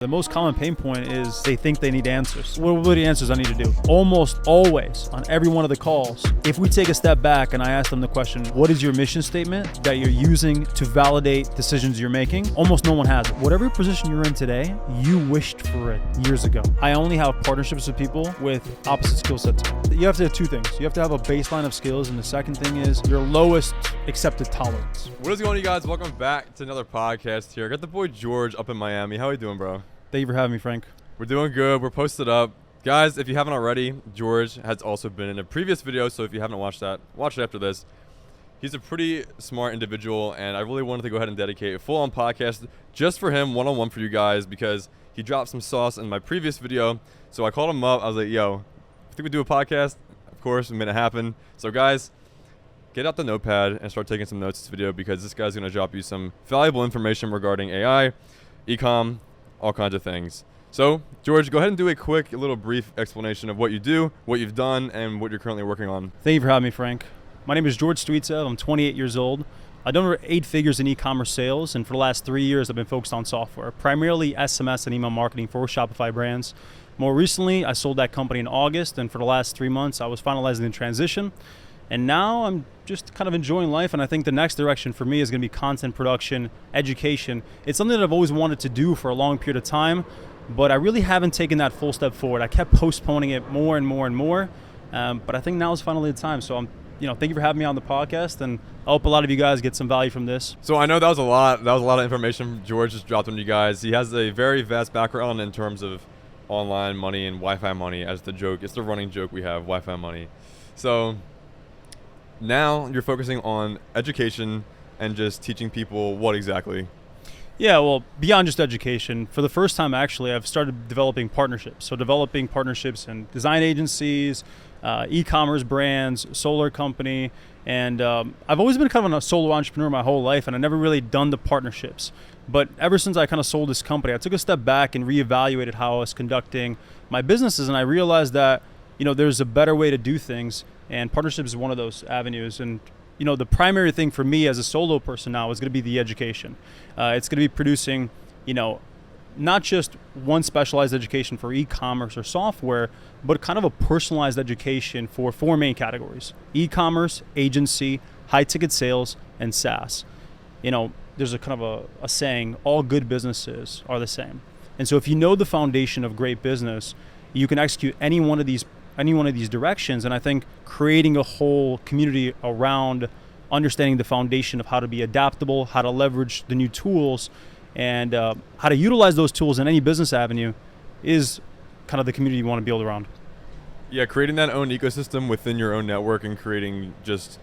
The most common pain point is they think they need answers. What are the answers I need to do? Almost always on every one of the calls, if we take a step back and I ask them the question, what is your mission statement that you're using to validate decisions you're making? Almost no one has it. Whatever position you're in today, you wished for it years ago. I only have partnerships with people with opposite skill sets. You have to have two things. You have to have a baseline of skills, and the second thing is your lowest accepted tolerance. What is going on, you guys? Welcome back to another podcast here. I got the boy George up in Miami. How are you doing, bro? Thank you for having me, Frank. We're doing good. We're posted up. Guys, if you haven't already, George has also been in a previous video, so if you haven't watched that, watch it after this. He's a pretty smart individual, and I really wanted to go ahead and dedicate a full-on podcast just for him, one-on-one for you guys, because he dropped some sauce in my previous video. So I called him up. I was like, yo, I think we do a podcast. Of course, we made it happen. So guys, get out the notepad and start taking some notes this video, because this guy's going to drop you some valuable information regarding AI, Ecom, all kinds of things. So, George, go ahead and do a quick, little brief explanation of what you do, what you've done, and what you're currently working on. Thank you for having me, Frank. My name is George Stweetsev. I'm 28 years old. I've done over 8 figures in e-commerce sales, and for the last 3 years, I've been focused on software, primarily SMS and email marketing for Shopify brands. More recently, I sold that company in August, and for the last 3 months, I was finalizing the transition. And now I'm just kind of enjoying life, and I think the next direction for me is going to be content production, education. It's something that I've always wanted to do for a long period of time, but I really haven't taken that full step forward. I kept postponing it more and more and more, but I think now is finally the time. So thank you for having me on the podcast, and I hope a lot of you guys get some value from this. So I know that was a lot of information George just dropped on you guys. He has a very vast background in terms of online money and Wi-Fi money as the joke. It's the running joke we have, Wi-Fi money. So now you're focusing on education and just teaching people what exactly? Yeah, well, beyond just education, for the first time, actually, I've started developing partnerships. So developing partnerships in design agencies, e-commerce brands, solar company, and I've always been kind of a solo entrepreneur my whole life, and I never really done the partnerships. But ever since I kind of sold this company, I took a step back and reevaluated how I was conducting my businesses, and I realized that there's a better way to do things, and partnerships is one of those avenues. And the primary thing for me as a solo person now is going to be the education. It's going to be producing, not just one specialized education for e-commerce or software, but kind of a personalized education for 4 main categories: e-commerce, agency, high-ticket sales, and SaaS. There's a kind of a saying, all good businesses are the same. And so if you know the foundation of great business, you can execute any one of these directions. And I think creating a whole community around understanding the foundation of how to be adaptable, how to leverage the new tools, and how to utilize those tools in any business avenue is kind of the community you want to build around. Yeah, creating that own ecosystem within your own network and creating just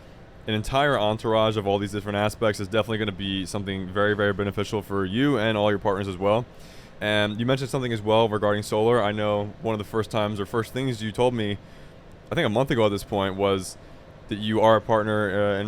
an entire entourage of all these different aspects is definitely going to be something very, very beneficial for you and all your partners as well. And you mentioned something as well regarding solar. I know one of the first things you told me, I think a month ago at this point, was that you are a partner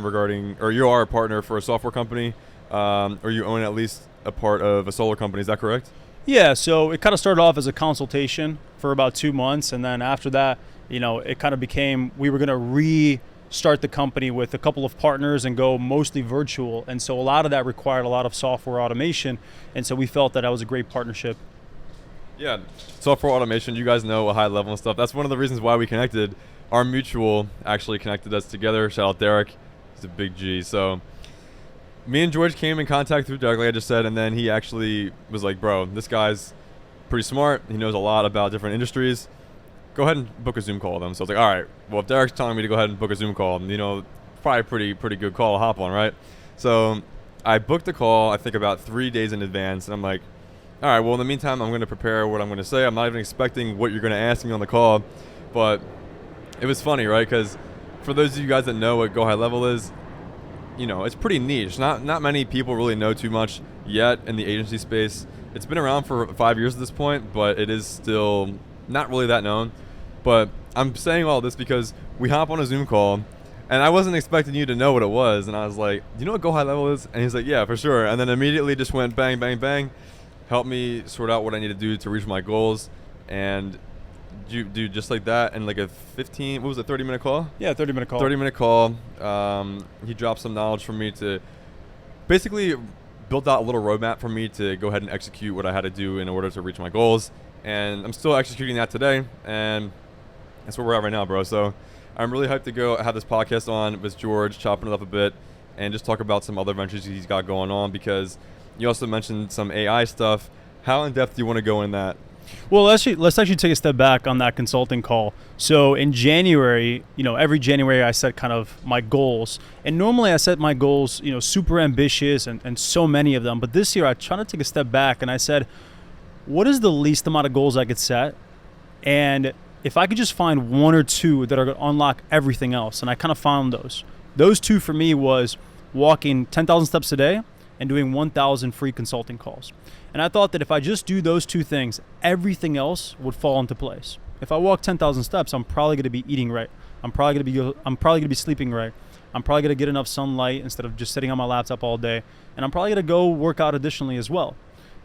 you are a partner for a software company, or you own at least a part of a solar company. Is that correct? Yeah, so it kind of started off as a consultation for about 2 months, and then after that, it kind of became, we were going to restart the company with a couple of partners and go mostly virtual. And so a lot of that required a lot of software automation. And so we felt that was a great partnership. Yeah, software automation, you guys know, a high level and stuff. That's one of the reasons why we connected. Our mutual actually connected us together. Shout out Derek. He's a big G. So me and George came in contact through Derek, like I just said, and then he actually was like, bro, this guy's pretty smart. He knows a lot about different industries. Go ahead and book a Zoom call with them. So I was like, all right, well, if Derek's telling me to go ahead and book a Zoom call, probably pretty good call to hop on, right? So I booked the call, I think about 3 days in advance, and I'm like, all right, well, in the meantime, I'm going to prepare what I'm going to say. I'm not even expecting what you're going to ask me on the call, but it was funny, right? Because for those of you guys that know what Go High Level is, it's pretty niche. Not many people really know too much yet in the agency space. It's been around for 5 years at this point, but it is still not really that known. But I'm saying all this because we hop on a Zoom call, and I wasn't expecting you to know what it was. And I was like, do you know what Go High Level is? And he's like, yeah, for sure. And then immediately just went bang, bang, bang, helped me sort out what I need to do to reach my goals. And do just like that. And like a 30-minute call? Yeah, 30-minute call. 30-minute call. He dropped some knowledge for me to basically built out a little roadmap for me to go ahead and execute what I had to do in order to reach my goals. And I'm still executing that today. And that's where we're at right now, bro. So I'm really hyped to go have this podcast on with George, chopping it up a bit, and just talk about some other ventures he's got going on, because you also mentioned some AI stuff. How in depth do you want to go in that? Well, let's actually take a step back on that consulting call. So in January, every January I set kind of my goals. And normally I set my goals, super ambitious and so many of them. But this year I tried to take a step back and I said, what is the least amount of goals I could set? And if I could just find one or two that are going to unlock everything else. And I kind of found those. Those two for me was walking 10,000 steps a day and doing 1,000 free consulting calls. And I thought that if I just do those two things, everything else would fall into place. If I walk 10,000 steps, I'm probably going to be eating right. I'm probably going to be sleeping right. I'm probably going to get enough sunlight instead of just sitting on my laptop all day. And I'm probably going to go work out additionally as well.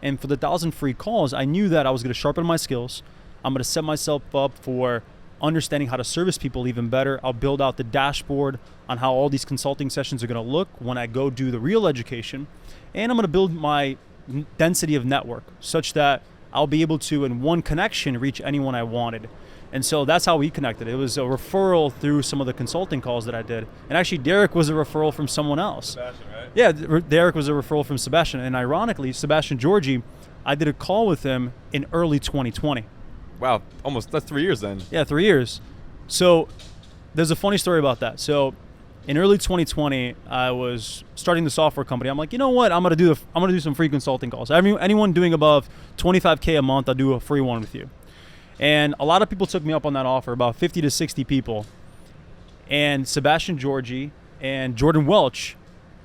And for the 1,000 free calls, I knew that I was going to sharpen my skills. I'm going to set myself up for understanding how to service people even better. I'll build out the dashboard on how all these consulting sessions are going to look when I go do the real education. And I'm going to build my density of network such that I'll be able to, in one connection, reach anyone I wanted. And so that's how we connected. It was a referral through some of the consulting calls that I did. And actually, Derek was a referral from someone else. Sebastian, right? Yeah, Derek was a referral from Sebastian. And ironically, Sebastian Georgi, I did a call with him in early 2020. Wow, that's 3 years then. Yeah, 3 years. So there's a funny story about that. So in early 2020, I was starting the software company. I'm like, you know what? I'm gonna do some free consulting calls. Anyone doing above $25K a month, I'll do a free one with you. And a lot of people took me up on that offer, about 50 to 60 people. And Sebastian Georgi and Jordan Welch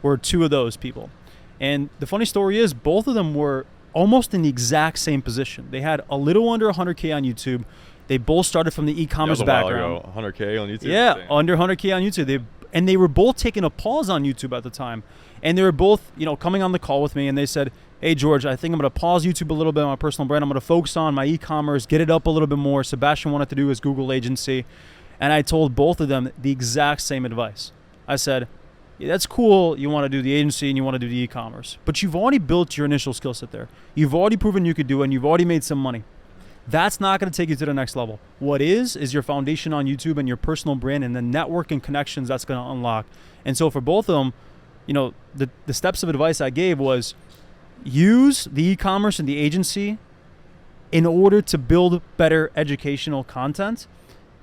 were two of those people. And the funny story is, both of them were almost in the exact same position. They had a little under 100K on YouTube. They both started from the e-commerce background. 100K on YouTube? Yeah, Damn. under 100K on YouTube. They were both taking a pause on YouTube at the time. And they were both, coming on the call with me, and they said, hey, George, I think I'm going to pause YouTube a little bit on my personal brand. I'm going to focus on my e-commerce, get it up a little bit more. Sebastian wanted to do his Google agency. And I told both of them the exact same advice. I said, yeah, that's cool. You want to do the agency and you want to do the e-commerce, but you've already built your initial skill set there. You've already proven you could do it, and you've already made some money. That's not going to take you to the next level. What is your foundation on YouTube and your personal brand and the network and connections that's going to unlock. And so for both of them, the steps of advice I gave was use the e-commerce and the agency in order to build better educational content,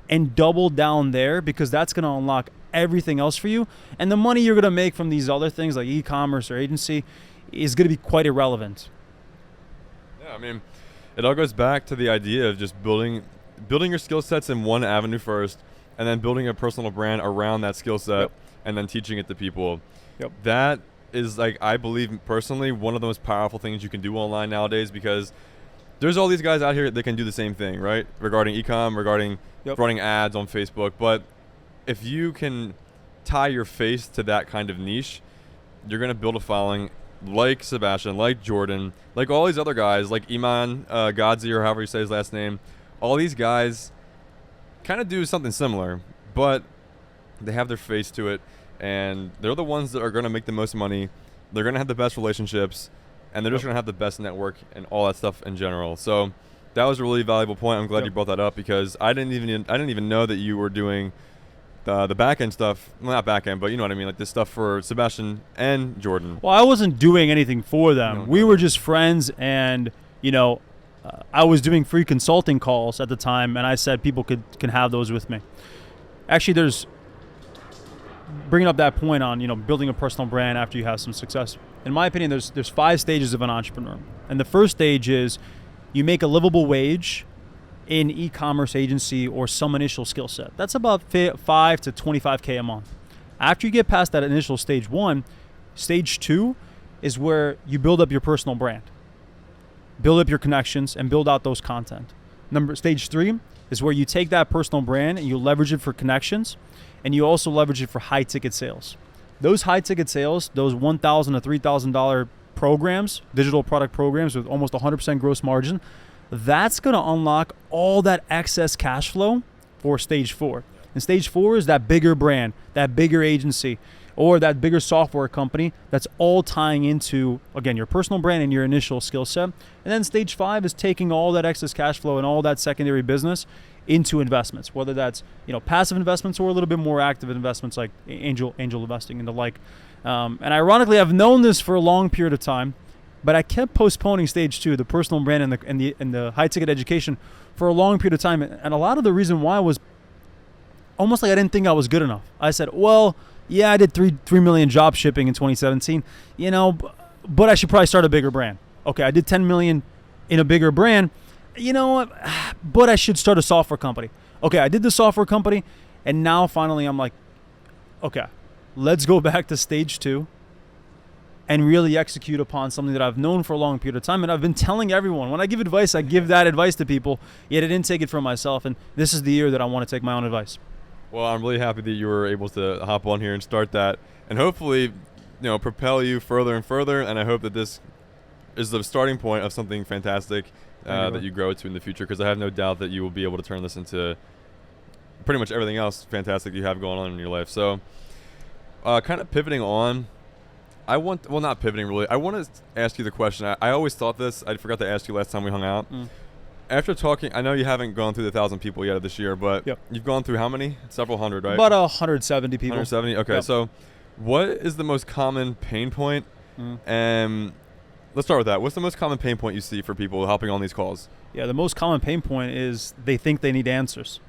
and double down there, because that's going to unlock everything else for you. And the money you're going to make from these other things like e-commerce or agency is going to be quite irrelevant. Yeah, I mean, it all goes back to the idea of just building your skill sets in one avenue first, and then building a personal brand around that skill set. Yep. And then teaching it to people. Yep. That is, I believe personally, one of the most powerful things you can do online nowadays, because there's all these guys out here that can do the same thing, right? Regarding e-com, regarding running ads on Facebook. But if you can tie your face to that kind of niche, you're going to build a following like Sebastian, like Jordan, like all these other guys, like Iman Gadzi, or however you say his last name. All these guys kind of do something similar, but they have their face to it, and they're the ones that are going to make the most money. They're going to have the best relationships, and they're just going to have the best network and all that stuff in general. So that was a really valuable point. I'm glad you brought that up, because I didn't even know that you were doing the back end stuff. Well, not back end, but you know what I mean, like this stuff for Sebastian and Jordan. Well, I wasn't doing anything for them. We were just friends, and I was doing free consulting calls at the time, and I said people can have those with me. Actually, there's bringing up that point on building a personal brand after you have some success. In my opinion, there's 5 stages of an entrepreneur, and the first stage is you make a livable wage in e-commerce agency or some initial skill set. That's about 5 to 25K a month. After you get past that initial stage 1, stage 2 is where you build up your personal brand, build up your connections, and build out those content. Stage 3 is where you take that personal brand and you leverage it for connections, and you also leverage it for high ticket sales. Those high ticket sales, those $1,000 to $3,000 programs, digital product programs with almost 100% gross margin, that's going to unlock all that excess cash flow for stage 4. And stage 4 is that bigger brand, that bigger agency, or that bigger software company that's all tying into, again, your personal brand and your initial skill set. And then stage 5 is taking all that excess cash flow and all that secondary business into investments, whether that's passive investments or a little bit more active investments like angel investing and the like. And ironically, I've known this for a long period of time, but I kept postponing stage 2, the personal brand and the high ticket education, for a long period of time. And a lot of the reason why was almost like I didn't think I was good enough. I said, well, yeah, I did 3 million job shipping in 2017, but I should probably start a bigger brand. Okay, I did 10 million in a bigger brand, but I should start a software company. Okay, I did the software company, and now finally I'm like, okay, let's go back to stage 2 and really execute upon something that I've known for a long period of time. And I've been telling everyone, when I give advice, I give that advice to people, yet I didn't take it for myself. And this is the year that I want to take my own advice. Well, I'm really happy that you were able to hop on here and start that, and hopefully, propel you further and further. And I hope that this is the starting point of something fantastic that you grow to in the future, because I have no doubt that you will be able to turn this into pretty much everything else fantastic you have going on in your life. So kind of pivoting on, not pivoting really, I want to ask you the question. I always thought this, I forgot to ask you last time we hung out. After talking, I know you haven't gone through the 1,000 people yet this year, but you've gone through how many? Several hundred, right? About 170 people. 170? Okay, so what is the most common pain point? And let's start with that. What's the most common pain point you see for people hopping on these calls? Yeah, the most common pain point is they think they need answers.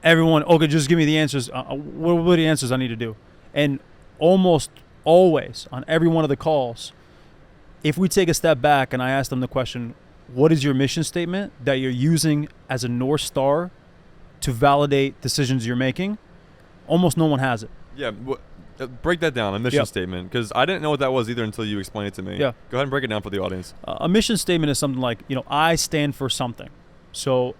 Everyone, okay, just give me the answers. What are the answers I need to do? And almost always on every one of the calls, if we take a step back and I ask them the question, what is your mission statement that you're using as a North Star to validate decisions you're making? Almost no one has it. Yeah, break that down, a mission statement, because I didn't know what that was either until you explained it to me. Yeah. Go ahead and break it down for the audience. A mission statement is something like, I stand for something. So,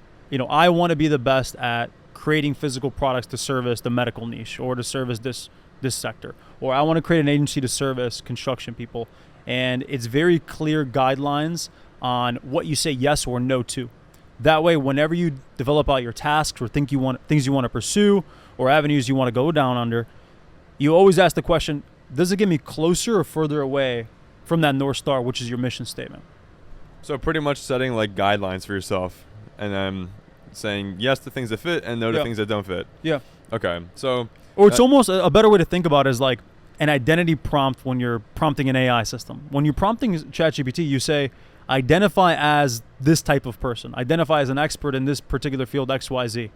I want to be the best at creating physical products to service the medical niche or to service this sector. Or I want to create an agency to service construction people. And it's very clear guidelines on what you say yes or no to. That way, whenever you develop out your tasks or things you want to pursue or avenues you want to go down under, you always ask the question, does it get me closer or further away from that North Star, which is your mission statement? So pretty much setting like guidelines for yourself and then saying yes to things that fit and no to things that don't fit. Yeah. Okay. So. Or it's almost a better way to think about it is like an identity prompt when you're prompting an AI system. When you're prompting ChatGPT, you say, identify as this type of person. Identify as an expert in this particular field, XYZ.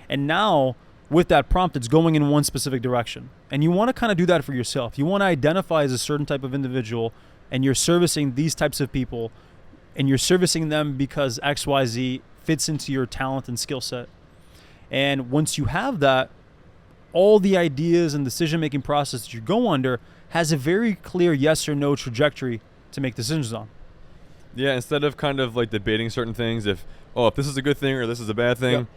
And now, with that prompt, it's going in one specific direction. And you want to kind of do that for yourself. You want to identify as a certain type of individual, and you're servicing these types of people, and you're servicing them because XYZ fits into your talent and skill set. And once you have that, all the ideas and decision-making process that you go under has a very clear yes or no trajectory to make decisions on. Yeah, instead of kind of like debating certain things, if this is a good thing or this is a bad thing,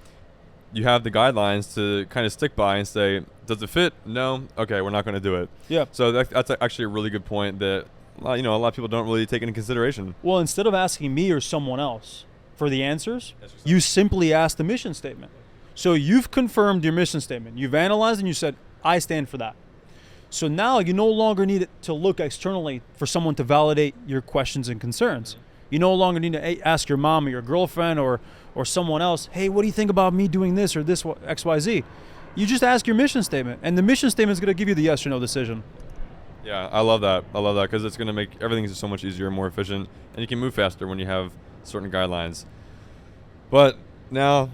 you have the guidelines to kind of stick by and say, does it fit? No? Okay, we're not going to do it. Yeah. So that's actually a really good point that a lot of people don't really take into consideration. Well, instead of asking me or someone else for the answers, you simply ask the mission statement. So you've confirmed your mission statement. You've analyzed and you said, I stand for that. So now you no longer need to look externally for someone to validate your questions and concerns. You no longer need to ask your mom or your girlfriend or someone else, hey, what do you think about me doing this or this XYZ? You just ask your mission statement, and the mission statement is going to give you the yes or no decision. Yeah, I love that because it's going to make everything just so much easier and more efficient, and you can move faster when you have certain guidelines. But now,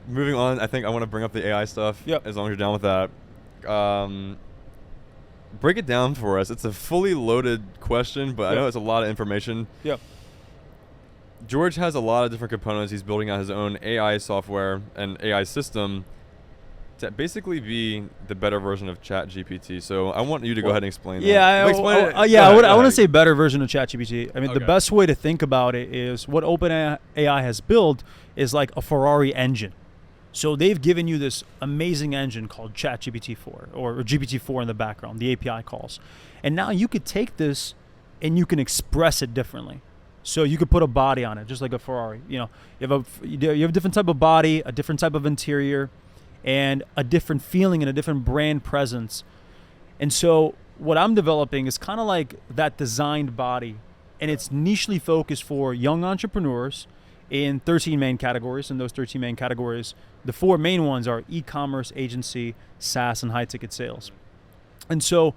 moving on, I think I want to bring up the AI stuff. Yep. As long as you're down with that. Break it down for us. It's a fully loaded question, but I know it's a lot of information. Yep. George has a lot of different components. He's building out his own AI software and AI system to basically be the better version of ChatGPT. So I want you to go ahead and explain that. I want to say better version of ChatGPT. I mean, the best way to think about it is what OpenAI has built is like a Ferrari engine. So they've given you this amazing engine called ChatGPT-4 or GPT-4 in the background, the API calls. And now you could take this and you can express it differently. So you could put a body on it, just like a Ferrari. You have a different type of body, a different type of interior, and a different feeling and a different brand presence. And so what I'm developing is kind of like that designed body, and it's nichely focused for young entrepreneurs in 13 main categories. And those 13 main categories, the 4 main ones are e-commerce, agency, SaaS, and high-ticket sales. And so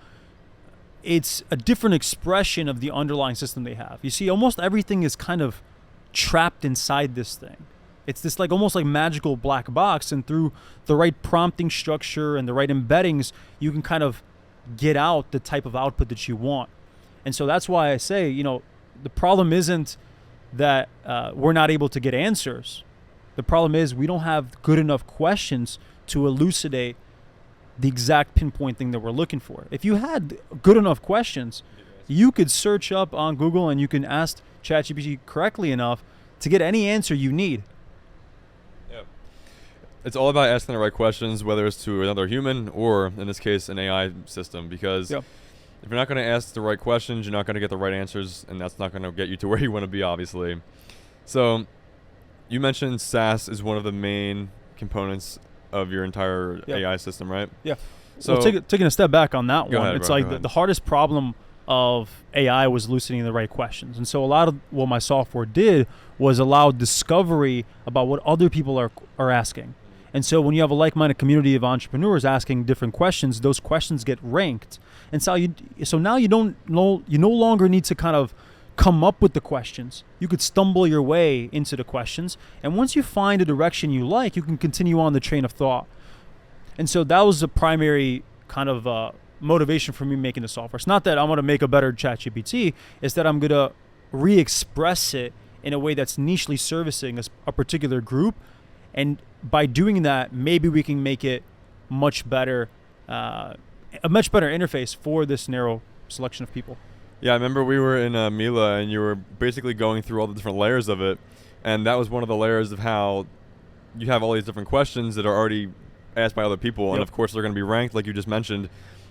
it's a different expression of the underlying system they have. You see, almost everything is kind of trapped inside this thing. It's this like almost like magical black box, and through the right prompting structure and the right embeddings, you can kind of get out the type of output that you want. And so that's why I say, the problem isn't that we're not able to get answers. The problem is we don't have good enough questions to elucidate the exact pinpoint thing that we're looking for. If you had good enough questions, you could search up on Google and you can ask ChatGPT correctly enough to get any answer you need. Yeah. It's all about asking the right questions, whether it's to another human or, in this case, an AI system, because if you're not going to ask the right questions, you're not going to get the right answers, and that's not going to get you to where you want to be, obviously. So you mentioned SaaS is one of the main components of your entire AI system, right? Yeah. So taking a step back on that one, ahead, it's bro, like the hardest problem of AI was elucidating the right questions. And so a lot of what my software did was allow discovery about what other people are asking. And so when you have a like-minded community of entrepreneurs asking different questions, those questions get ranked. And so now you no longer need to kind of come up with the questions. You could stumble your way into the questions. And once you find a direction you like, you can continue on the train of thought. And so that was the primary kind of motivation for me making the software. It's not that I want to make a better ChatGPT. It's that I'm going to re-express it in a way that's nichely servicing a particular group. And by doing that, maybe we can make it much better, a much better interface for this narrow selection of people. Yeah, I remember we were in Mila, and you were basically going through all the different layers of it, and that was one of the layers of how you have all these different questions that are already asked by other people, and of course they're going to be ranked, like you just mentioned,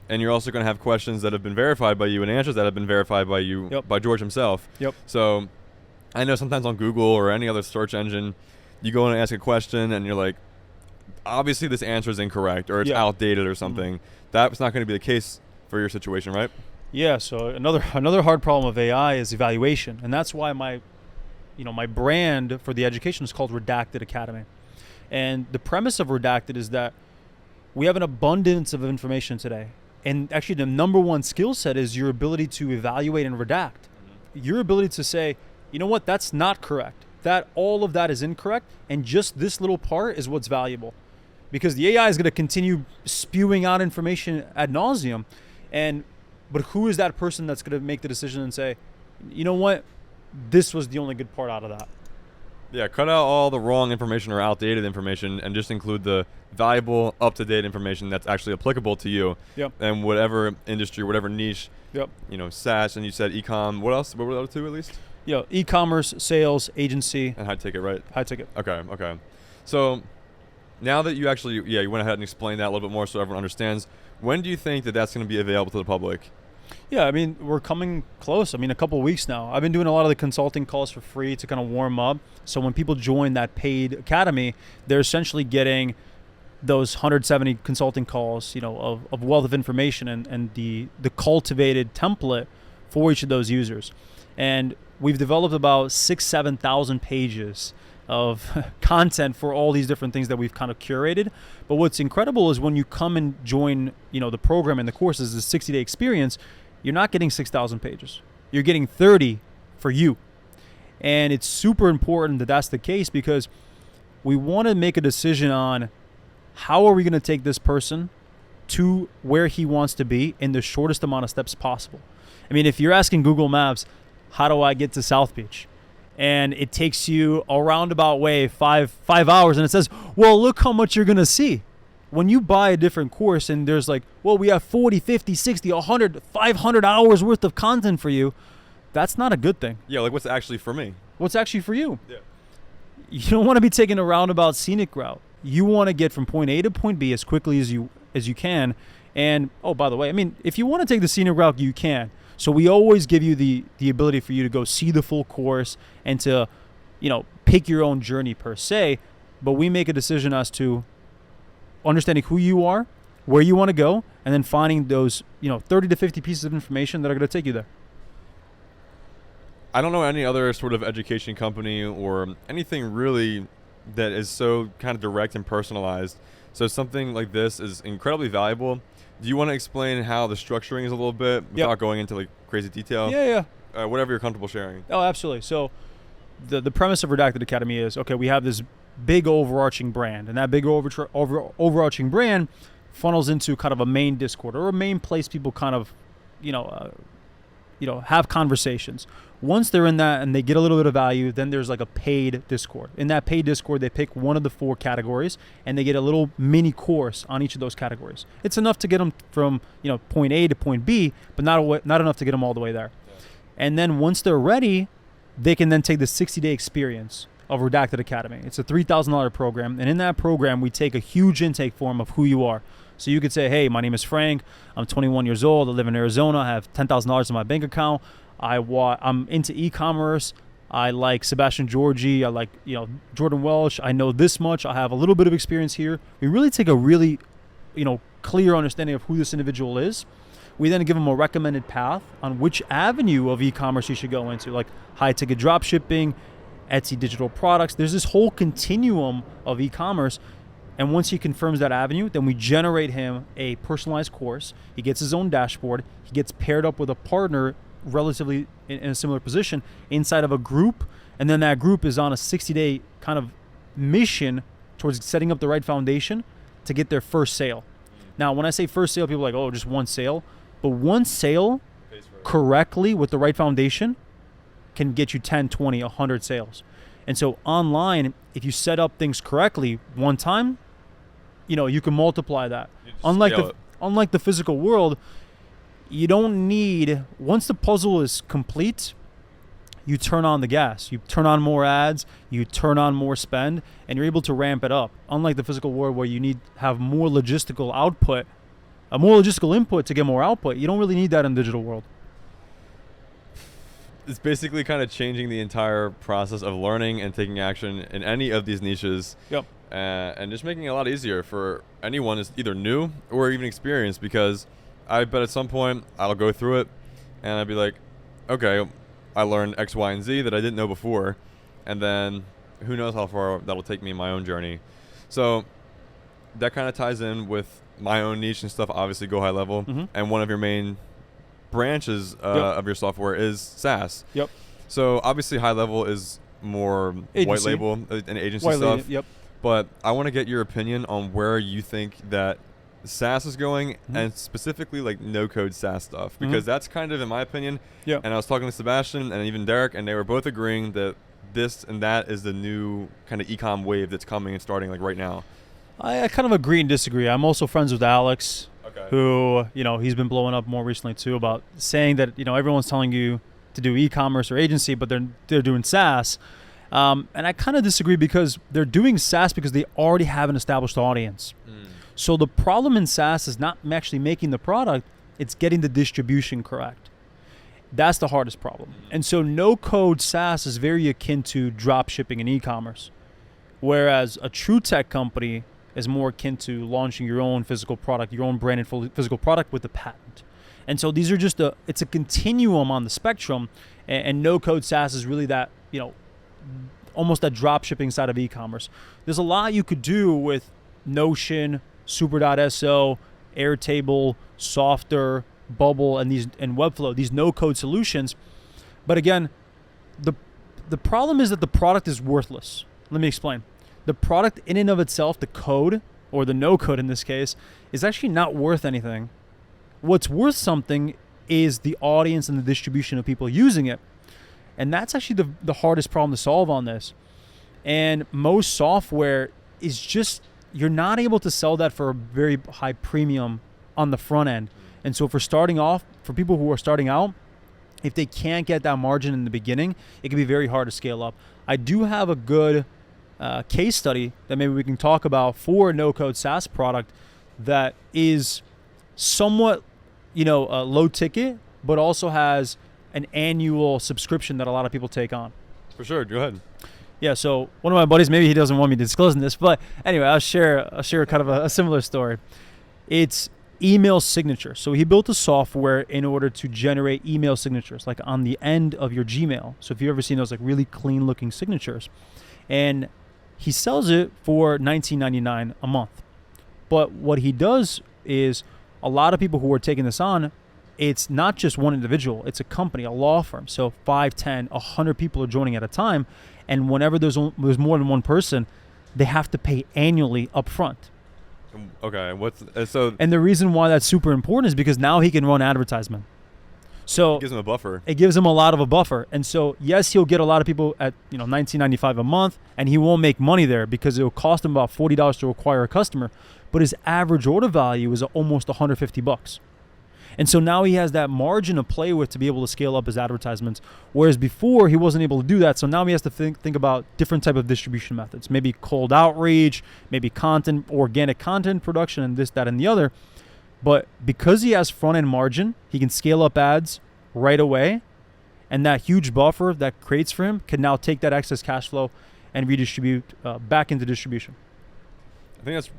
and you're also going to have questions that have been verified by you and answers that have been verified by you, by George himself. So I know sometimes on Google or any other search engine, you go in and ask a question, and you're like, obviously this answer is incorrect, or it's outdated or something. That's not going to be the case for your situation, right? Yeah, so another hard problem of AI is evaluation, and that's why my brand for the education is called Redacted Academy. And the premise of Redacted is that we have an abundance of information today, and actually the number one skill set is your ability to evaluate and redact. Your ability to say, you know what, that's not correct. That all of that is incorrect, and just this little part is what's valuable, because the AI is going to continue spewing out information ad nauseum, but who is that person that's going to make the decision and say, you know what, this was the only good part out of that? Yeah, cut out all the wrong information or outdated information and just include the valuable, up-to-date information that's actually applicable to you. And whatever industry, whatever niche, SaaS, and you said ecom. What else? What were the other two at least? E-commerce, sales, agency. And high ticket, right? High ticket. Okay. So now that you actually, you went ahead and explained that a little bit more so everyone understands, when do you think that that's going to be available to the public? Yeah, I mean, we're coming close. I mean, a couple of weeks now. I've been doing a lot of the consulting calls for free to kind of warm up. So when people join that paid academy, they're essentially getting those 170 consulting calls, of wealth of information and the cultivated template for each of those users. And we've developed about 7,000 pages of content for all these different things that we've kind of curated. But what's incredible is when you come and join, the program and the courses, the 60-day experience, you're not getting 6,000 pages. You're getting 30 for you. And it's super important that that's the case, because we want to make a decision on how are we going to take this person to where he wants to be in the shortest amount of steps possible. I mean, if you're asking Google Maps, how do I get to South Beach? And it takes you a roundabout way, five hours, and it says, well, look how much you're going to see. When you buy a different course and there's like, well, we have 40, 50, 60, 100, 500 hours worth of content for you, that's not a good thing. Yeah, like what's actually for me? What's actually for you? Yeah. You don't want to be taking a roundabout scenic route. You want to get from point A to point B as quickly as you can. And, oh, by the way, I mean, if you want to take the scenic route, you can. So we always give you the ability for you to go see the full course and to, pick your own journey per se. But we make a decision as to understanding who you are, where you want to go, and then finding those 30 to 50 pieces of information that are going to take you there. I don't know any other sort of education company or anything really that is so kind of direct and personalized. So something like this is incredibly valuable. Do you want to explain how the structuring is a little bit without going into like crazy detail? Yeah. Whatever you're comfortable sharing. Oh, absolutely. So the premise of Redacted Academy is, okay, we have this big overarching brand, and that big overarching brand funnels into kind of a main Discord or a main place people kind of, have conversations. Once they're in that and they get a little bit of value, then there's like a paid Discord. In that paid Discord, they pick one of the 4 categories and they get a little mini course on each of those categories. It's enough to get them from, point A to point B, but not enough to get them all the way there. Yeah. And then once they're ready, they can then take the 60-day experience of Redacted Academy. It's a $3,000 program. And in that program, we take a huge intake form of who you are. So you could say, hey, my name is Frank. I'm 21 years old. I live in Arizona. I have $10,000 in my bank account. I'm into e-commerce. I like Sebastian Georgi. I like, Jordan Welsh. I know this much. I have a little bit of experience here. We really take a really, clear understanding of who this individual is. We then give them a recommended path on which avenue of e-commerce you should go into, like high-ticket drop shipping, Etsy digital products. There's this whole continuum of e-commerce. And once he confirms that avenue, then we generate him a personalized course. He gets his own dashboard. He gets paired up with a partner relatively in a similar position inside of a group. And then that group is on a 60-day kind of mission towards setting up the right foundation to get their first sale. Now, when I say first sale, people are like, oh, just one sale. But one sale correctly with the right foundation can get you 10, 20, 100 sales. And so online, if you set up things correctly one time, you can multiply that. Unlike the physical world, you don't need, once the puzzle is complete, you turn on the gas. You turn on more ads, you turn on more spend, and you're able to ramp it up. Unlike the physical world where you need to have more logistical output, a more logistical input to get more output, you don't really need that in the digital world. It's basically kind of changing the entire process of learning and taking action in any of these niches. Yep. And just making it a lot easier for anyone who's either new or even experienced, because I bet at some point I'll go through it and I'll be like, okay, I learned X, Y, and Z that I didn't know before. And then who knows how far that'll take me in my own journey. So that kind of ties in with my own niche and stuff, obviously Go High Level. Mm-hmm. And one of your main branches of your software is SaaS. Yep. So obviously High Level is more agency. White label and agency White stuff. Label, yep. But I want to get your opinion on where you think that SaaS is going, mm-hmm. and specifically like no-code SaaS stuff, because mm-hmm. that's kind of, in my opinion, yeah. And I was talking to Sebastian and even Derek, and they were both agreeing that this and that is the new kind of ecom wave that's coming and starting like right now. I kind of agree and disagree. I'm also friends with Alex, who, he's been blowing up more recently too, about saying that, everyone's telling you to do e-commerce or agency, but they're doing SaaS. And I kind of disagree, because they're doing SaaS because they already have an established audience. So the problem in SaaS is not actually making the product, it's getting the distribution correct. That's the hardest problem. And so no-code SaaS is very akin to drop shipping and e-commerce, whereas a true tech company is more akin to launching your own physical product, your own branded physical product with a patent. And so these are it's a continuum on the spectrum, and no-code SaaS is really that, almost that drop shipping side of e-commerce. There's a lot you could do with Notion, Super.so, Airtable, Softer, Bubble, and Webflow, these no-code solutions. But again, the problem is that the product is worthless. Let me explain. The product in and of itself, the code, or the no-code in this case, is actually not worth anything. What's worth something is the audience and the distribution of people using it. And that's actually the hardest problem to solve on this. And most software is just, you're not able to sell that for a very high premium on the front end. And so for people who are starting out, if they can't get that margin in the beginning, it can be very hard to scale up. I do have a good case study that maybe we can talk about for a no-code SaaS product that is somewhat, low ticket, but also has an annual subscription that a lot of people take on. For sure, go ahead. Yeah, so one of my buddies, maybe he doesn't want me disclosing this, but anyway, I'll share kind of a similar story. It's email signature. So he built a software in order to generate email signatures, like on the end of your Gmail. So if you've ever seen those like really clean looking signatures, and he sells it for $19.99 a month. But what he does is a lot of people who are taking this on, it's not just one individual, it's a company, a law firm. So 5, 10, 100 people are joining at a time. And whenever there's more than one person, they have to pay annually up front. Okay, and the reason why that's super important is because now he can run advertisement. So it gives him a buffer. It gives him a lot of a buffer. And so yes, he'll get a lot of people at $19.95 a month, and he won't make money there because it'll cost him about $40 to acquire a customer. But his average order value is almost $150. And so now he has that margin to play with to be able to scale up his advertisements. Whereas before he wasn't able to do that. So now he has to think about different type of distribution methods, maybe cold outreach, maybe organic content production, and this, that, and the other. But because he has front end margin, he can scale up ads right away. And that huge buffer that creates for him can now take that excess cash flow and redistribute back into distribution. I think that's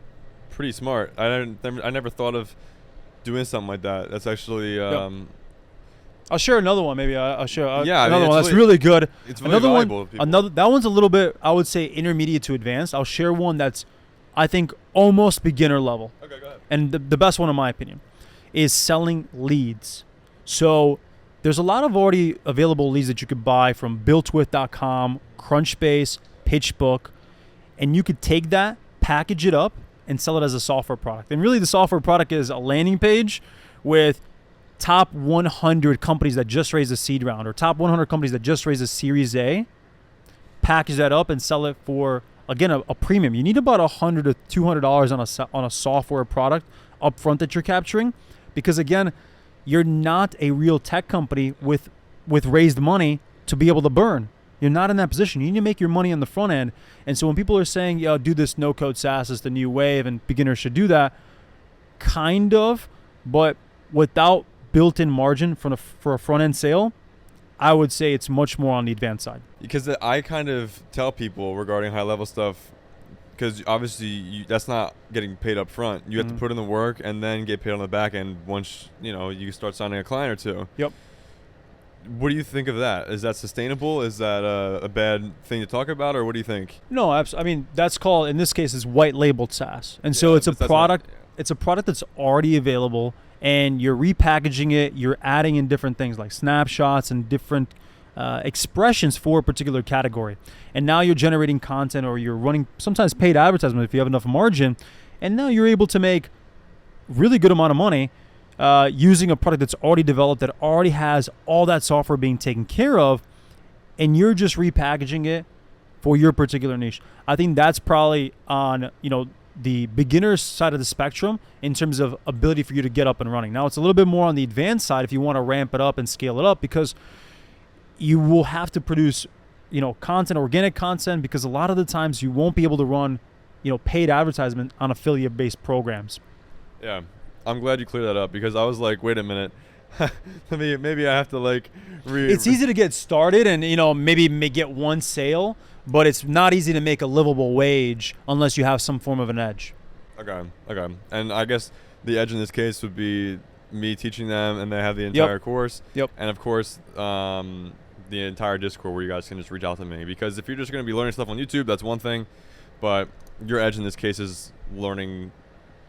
pretty smart. I never thought of doing something like that. That's actually I'll share another one. Maybe I'll share another one that's really good. It's really valuable to people. That one's a little bit, I would say, intermediate to advanced. I'll share one that's, I think, almost beginner level. Okay, go ahead. And the best one, in my opinion, is selling leads. So there's a lot of already available leads that you could buy from builtwith.com, Crunchbase, PitchBook, and you could take that, package it up, and sell it as a software product. And really the software product is a landing page with top 100 companies that just raised a seed round or top 100 companies that just raised a Series A. Package that up and sell it for, again, a premium. You need about $100 to $200 on a software product up front that you're capturing, because again, you're not a real tech company with raised money to be able to burn. You're not in that position. You need to make your money on the front end. And so when people are saying, do this no-code SaaS is the new wave and beginners should do that, kind of, but without built-in margin for a front-end sale, I would say it's much more on the advanced side. Because I kind of tell people regarding high-level stuff, because obviously that's not getting paid up front. You have to put in the work and then get paid on the back end once you start signing a client or two. Yep. What do you think of that? Is that sustainable? Is that a bad thing to talk about, or what do you think? No, I mean, that's called, in this case, is white labeled SaaS. And so it's a product. It's a product that's already available, and you're repackaging it. You're adding in different things like snapshots and different expressions for a particular category. And now you're generating content, or you're running sometimes paid advertisement if you have enough margin. And now you're able to make really good amount of money using a product that's already developed, that already has all that software being taken care of, and you're just repackaging it for your particular niche. I think that's probably on the beginner side of the spectrum in terms of ability for you to get up and running. Now it's a little bit more on the advanced side if you want to ramp it up and scale it up, because you will have to produce content, organic content, because a lot of the times you won't be able to run paid advertisement on affiliate based programs. Yeah. I'm glad you cleared that up, because I was like, wait a minute, maybe I have to It's easy to get started and maybe get one sale, but it's not easy to make a livable wage unless you have some form of an edge. Okay. And I guess the edge in this case would be me teaching them, and they have the entire course. Yep. And of course, the entire Discord where you guys can just reach out to me, because if you're just going to be learning stuff on YouTube, that's one thing, but your edge in this case is learning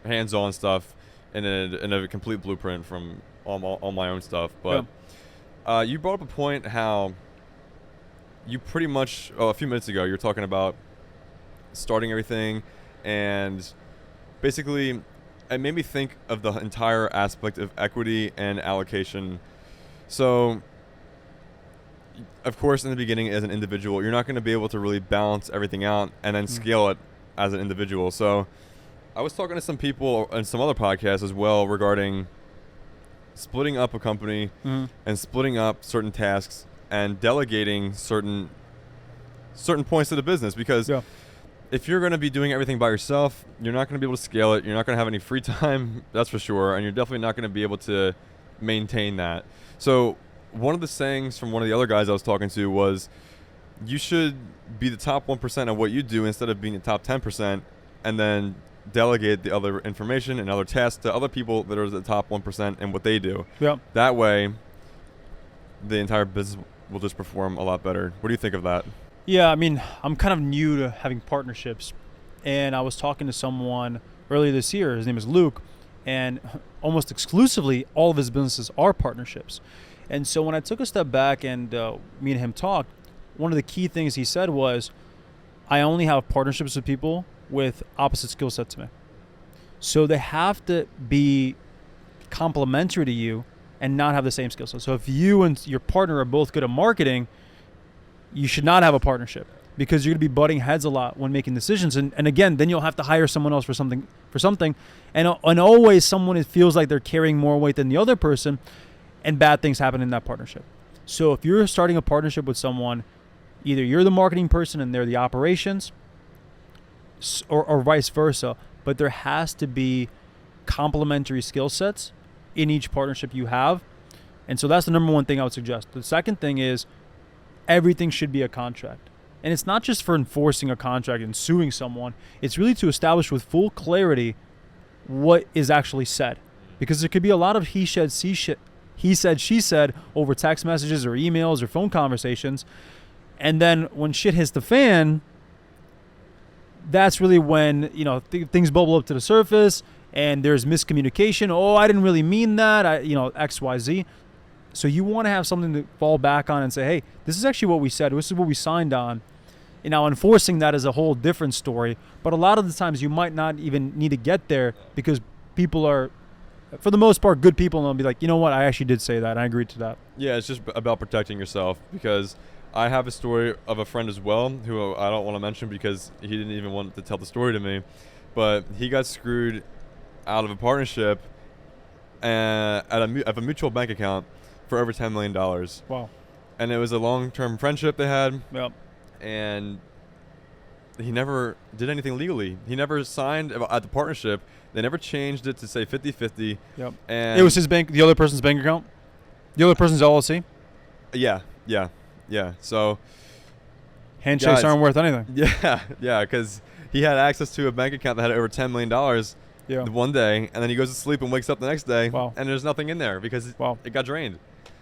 hands-on stuff in a complete blueprint from all my own stuff. But you brought up a point how you pretty much, a few minutes ago, you were talking about starting everything, and basically it made me think of the entire aspect of equity and allocation. So of course, in the beginning as an individual, you're not going to be able to really balance everything out and then scale it as an individual. So I was talking to some people and some other podcasts as well regarding splitting up a company and splitting up certain tasks and delegating certain points of the business, because if you're going to be doing everything by yourself, you're not going to be able to scale it. You're not going to have any free time, that's for sure, and you're definitely not going to be able to maintain that. So one of the sayings from one of the other guys I was talking to was, you should be the top 1% of what you do instead of being the top 10%, and then delegate the other information and other tasks to other people that are the top 1% and what they do. Yep. That way, the entire business will just perform a lot better. What do you think of that? Yeah, I mean, I'm kind of new to having partnerships, and I was talking to someone earlier this year. His name is Luke, and almost exclusively all of his businesses are partnerships. And so when I took a step back and me and him talked, one of the key things he said was, I only have partnerships with people with opposite skill set to me. So they have to be complementary to you and not have the same skill set. So if you and your partner are both good at marketing, you should not have a partnership, because you're going to be butting heads a lot when making decisions. And again, then you'll have to hire someone else for something. And always someone feels like they're carrying more weight than the other person, and bad things happen in that partnership. So if you're starting a partnership with someone, either you're the marketing person and they're the operations, or vice versa, but there has to be complementary skill sets in each partnership you have. And so that's the number one thing I would suggest. The second thing is, everything should be a contract. And it's not just for enforcing a contract and suing someone. It's really to establish with full clarity what is actually said. Because there could be a lot of he said, she said over text messages or emails or phone conversations. And then when shit hits the fan, that's really when, things bubble up to the surface and there's miscommunication. Oh, I didn't really mean that. X, Y, Z. So you want to have something to fall back on and say, hey, this is actually what we said. This is what we signed on. And now enforcing that is a whole different story. But a lot of the times you might not even need to get there, because people are, for the most part, good people, and they'll be like, you know what, I actually did say that, and I agreed to that. Yeah, it's just about protecting yourself, because I have a story of a friend as well, who I don't want to mention because he didn't even want to tell the story to me, but he got screwed out of a partnership at a mutual bank account for over $10 million. Wow. And it was a long-term friendship they had. Yep. And he never did anything legally. He never signed at the partnership. They never changed it to say 50-50. Yep. And it was his bank, the other person's bank account? The other person's LLC? Yeah. So handshakes aren't worth anything. Yeah, because he had access to a bank account that had over $10 million one day, and then he goes to sleep and wakes up the next day, and there's nothing in there because it got drained.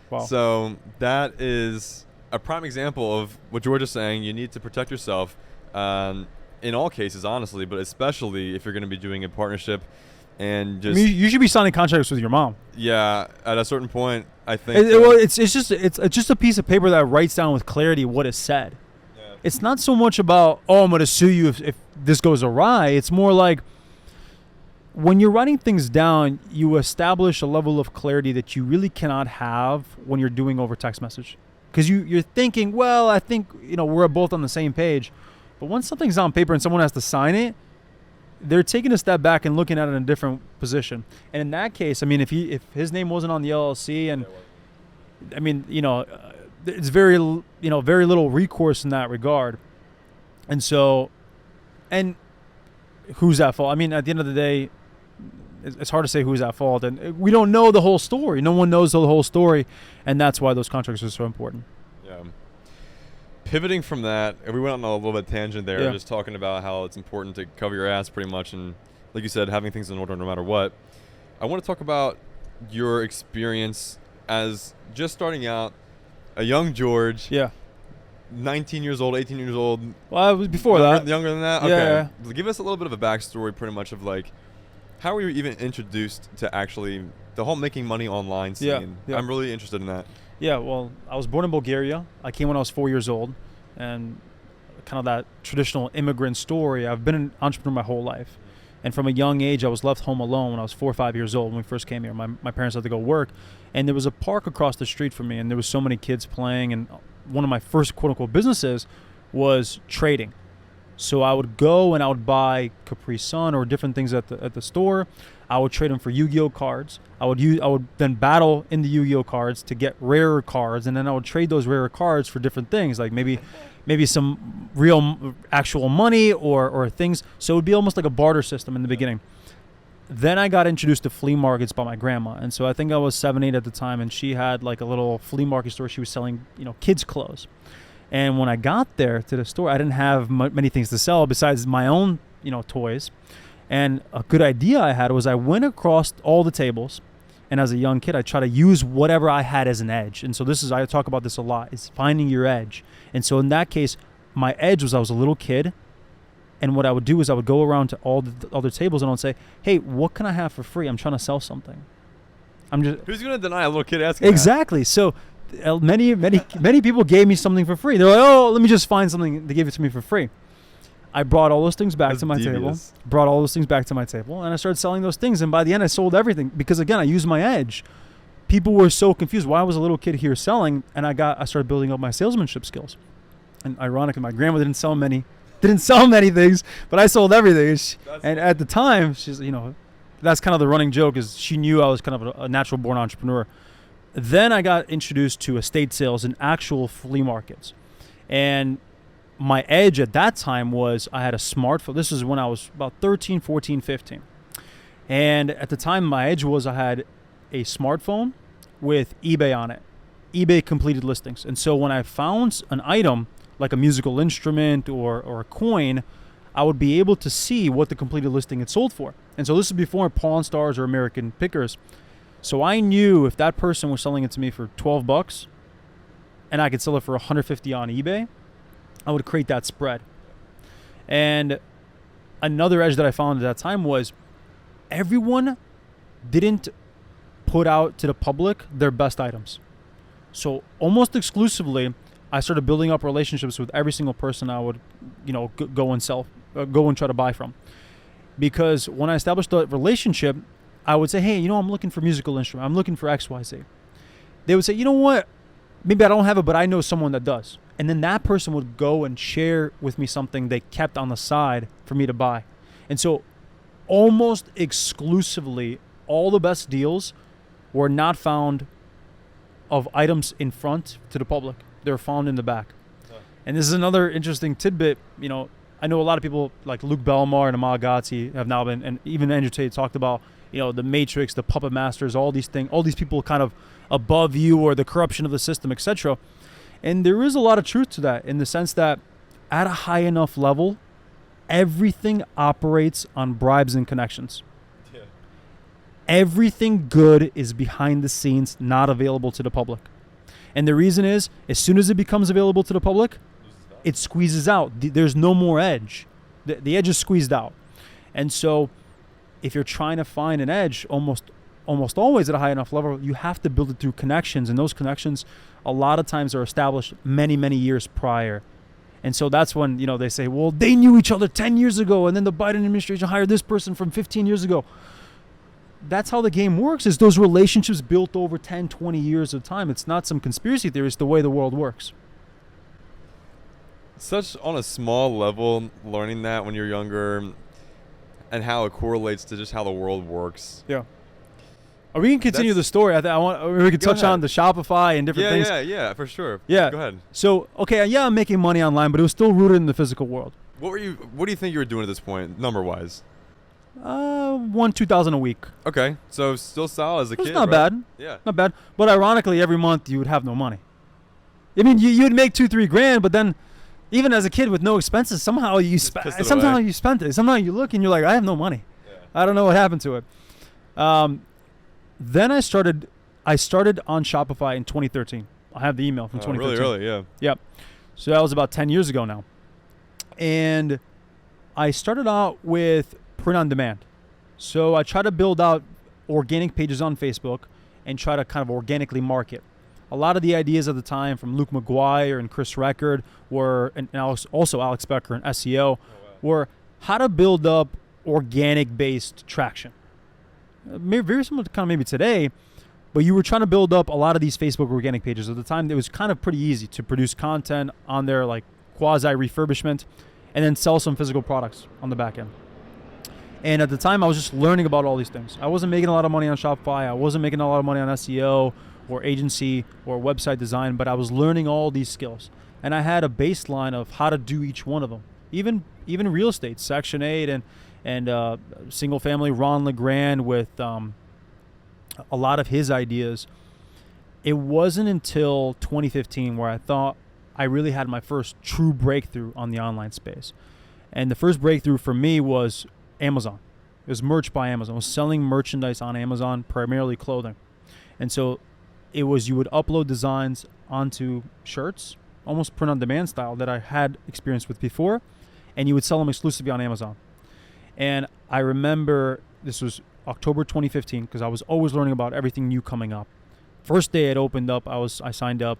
Wow. So that is a prime example of what George is saying. You need to protect yourself in all cases, honestly, but especially if you're going to be doing a partnership. And just, you should be signing contracts with your mom. Yeah, at a certain point, I think. It's just a piece of paper that writes down with clarity what is said. Yeah. It's not so much about, I'm going to sue you if this goes awry. It's more like, when you're writing things down, you establish a level of clarity that you really cannot have when you're doing over text message. Because you're thinking, well, I think we're both on the same page. But once something's on paper and someone has to sign it, they're taking a step back and looking at it in a different position. And in that case, I mean, if his name wasn't on the LLC, and I mean, it's very little recourse in that regard. And so, and who's at fault? I mean, at the end of the day, it's hard to say who's at fault, and we don't know the whole story. No one knows the whole story, and that's why those contracts are so important. Yeah. Pivoting from that, we went on a little bit tangent there, just talking about how it's important to cover your ass pretty much, and like you said, having things in order no matter what. I want to talk about your experience as just starting out, a young George. Yeah. 19 years old, 18 years old. Well, I was before that. Younger than that? Yeah. Okay. Give us a little bit of a backstory pretty much of like, how were you even introduced to actually the whole making money online scene? Yeah. I'm really interested in that. Yeah, well, I was born in Bulgaria. I came when I was 4 years old, and kind of that traditional immigrant story. I've been an entrepreneur my whole life. And from a young age, I was left home alone when I was 4 or 5 years old when we first came here. My parents had to go work, and there was a park across the street from me, and there was so many kids playing, and one of my first quote-unquote businesses was trading. So I would go and I would buy Capri Sun or different things at the store. I would trade them for Yu-Gi-Oh cards. I would then battle in the Yu-Gi-Oh cards to get rarer cards, and then I would trade those rarer cards for different things, like maybe some real actual money or things. So it would be almost like a barter system in the beginning. Then I got introduced to flea markets by my grandma, and so I think I was 7, 8 at the time, and she had like a little flea market store. She was selling kids clothes. And when I got there to the store, I didn't have many things to sell besides my own, toys. And a good idea I had was I went across all the tables, and as a young kid, I try to use whatever I had as an edge. And so I talk about this a lot, is finding your edge. And so in that case, my edge was I was a little kid, and what I would do is I would go around to all the other tables and I would say, hey, what can I have for free? I'm trying to sell something. Who's going to deny a little kid asking Exactly. that? So many people gave me something for free. They're like, oh, let me just find something. They gave it to me for free. I brought all those things back to my table. Brought all those things back to my table, and I started selling those things. And by the end, I sold everything because, again, I used my edge. People were so confused. Why was a little kid here selling? And I started building up my salesmanship skills. And ironically, my grandma didn't sell many things, but I sold everything. And at the time, she's, that's kind of the running joke, is she knew I was kind of a natural born entrepreneur. Then I got introduced to estate sales and actual flea markets. And my edge at that time was I had a smartphone. This is when I was about 13, 14, 15. And at the time, my edge was I had a smartphone with eBay on it, eBay completed listings. And so when I found an item like a musical instrument or a coin, I would be able to see what the completed listing had sold for. And so this is before Pawn Stars or American Pickers. So I knew if that person was selling it to me for $12 and I could sell it for $150 on eBay, I would create that spread. And another edge that I found at that time was everyone didn't put out to the public their best items. So almost exclusively, I started building up relationships with every single person I would, go and try to buy from. Because when I established the relationship, I would say, hey, I'm looking for musical instrument. I'm looking for XYZ. They would say, you know what? Maybe I don't have it, but I know someone that does. And then that person would go and share with me something they kept on the side for me to buy. And so almost exclusively, all the best deals were not found of items in front to the public. They were found in the back. And this is another interesting tidbit. I know a lot of people like Luke Belmar and Amal Ghazi have now been, and even Andrew Tate talked about, the Matrix, the puppet masters, all these people kind of above you, or the corruption of the system, etc. And there is a lot of truth to that, in the sense that at a high enough level, everything operates on bribes and connections. Yeah. Everything good is behind the scenes, not available to the public. And the reason is, as soon as it becomes available to the public, it squeezes out. There's no more edge. The edge is squeezed out. And so if you're trying to find an edge, almost always at a high enough level, you have to build it through connections. And those connections, a lot of times, are established many, many years prior. And so that's when, they say, well, they knew each other 10 years ago, and then the Biden administration hired this person from 15 years ago. That's how the game works, is those relationships built over 10, 20 years of time. It's not some conspiracy theory. It's the way the world works. Such on a small level, learning that when you're younger and how it correlates to just how the world works. Yeah. We can continue the story. We can touch on the Shopify and different things. Yeah, for sure. Yeah. Go ahead. So, I'm making money online, but it was still rooted in the physical world. What do you think you were doing at this point, number-wise? $2,000 a week. Okay, so still solid as a kid. It's not right? bad. Yeah. Not bad. But ironically, every month you would have no money. I mean, you'd make $2-3 grand, but then even as a kid with no expenses, somehow you spent it. Somehow you look and you're like, I have no money. Yeah. I don't know what happened to it. Then I started on Shopify in 2013. I have the email from 2013. Really early, yeah. Yep. So that was about 10 years ago now. And I started out with print on demand. So I try to build out organic pages on Facebook and try to kind of organically market. A lot of the ideas at the time from Luke McGuire and Chris Record and also Alex Becker and SEO were how to build up organic-based traction. Very similar to kind of maybe today, but you were trying to build up a lot of these Facebook organic pages. At the time, it was kind of pretty easy to produce content on their like quasi-refurbishment and then sell some physical products on the back end. And at the time, I was just learning about all these things. I wasn't making a lot of money on Shopify. I wasn't making a lot of money on SEO or agency or website design, but I was learning all these skills. And I had a baseline of how to do each one of them. Even real estate, Section 8 and single family, Ron LeGrand with a lot of his ideas. It wasn't until 2015 where I thought I really had my first true breakthrough on the online space. And the first breakthrough for me was Amazon. It was merch by Amazon. I was selling merchandise on Amazon, primarily clothing. And so it was, you would upload designs onto shirts, almost print on demand style, that I had experience with before, and you would sell them exclusively on Amazon. And I remember this was October 2015, because I was always learning about everything new coming up. First day it opened up, I signed up.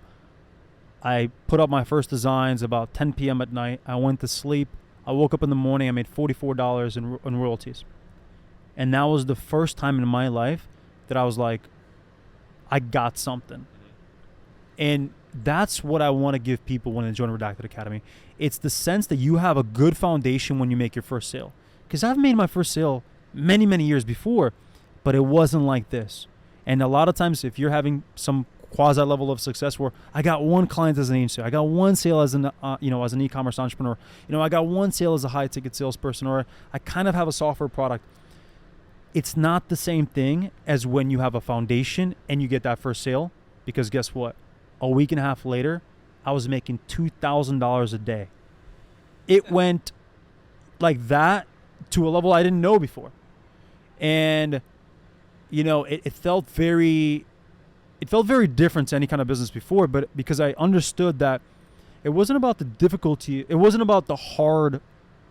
I put up my first designs about 10 p.m. at night. I went to sleep. I woke up in the morning. I made $44 in royalties. And that was the first time in my life that I was like, I got something. And that's what I want to give people when they join Redacted Academy. It's the sense that you have a good foundation when you make your first sale. Because I've made my first sale many, many years before, but it wasn't like this. And a lot of times, if you're having some quasi level of success where I got one client as an agency, I got one sale as an as an e-commerce entrepreneur, I got one sale as a high ticket salesperson, or I kind of have a software product. It's not the same thing as when you have a foundation and you get that first sale, because guess what? A week and a half later, I was making $2,000 a day. It went like that to a level I didn't know before. And it felt very different to any kind of business before, but because I understood that it wasn't about the difficulty, it wasn't about the hard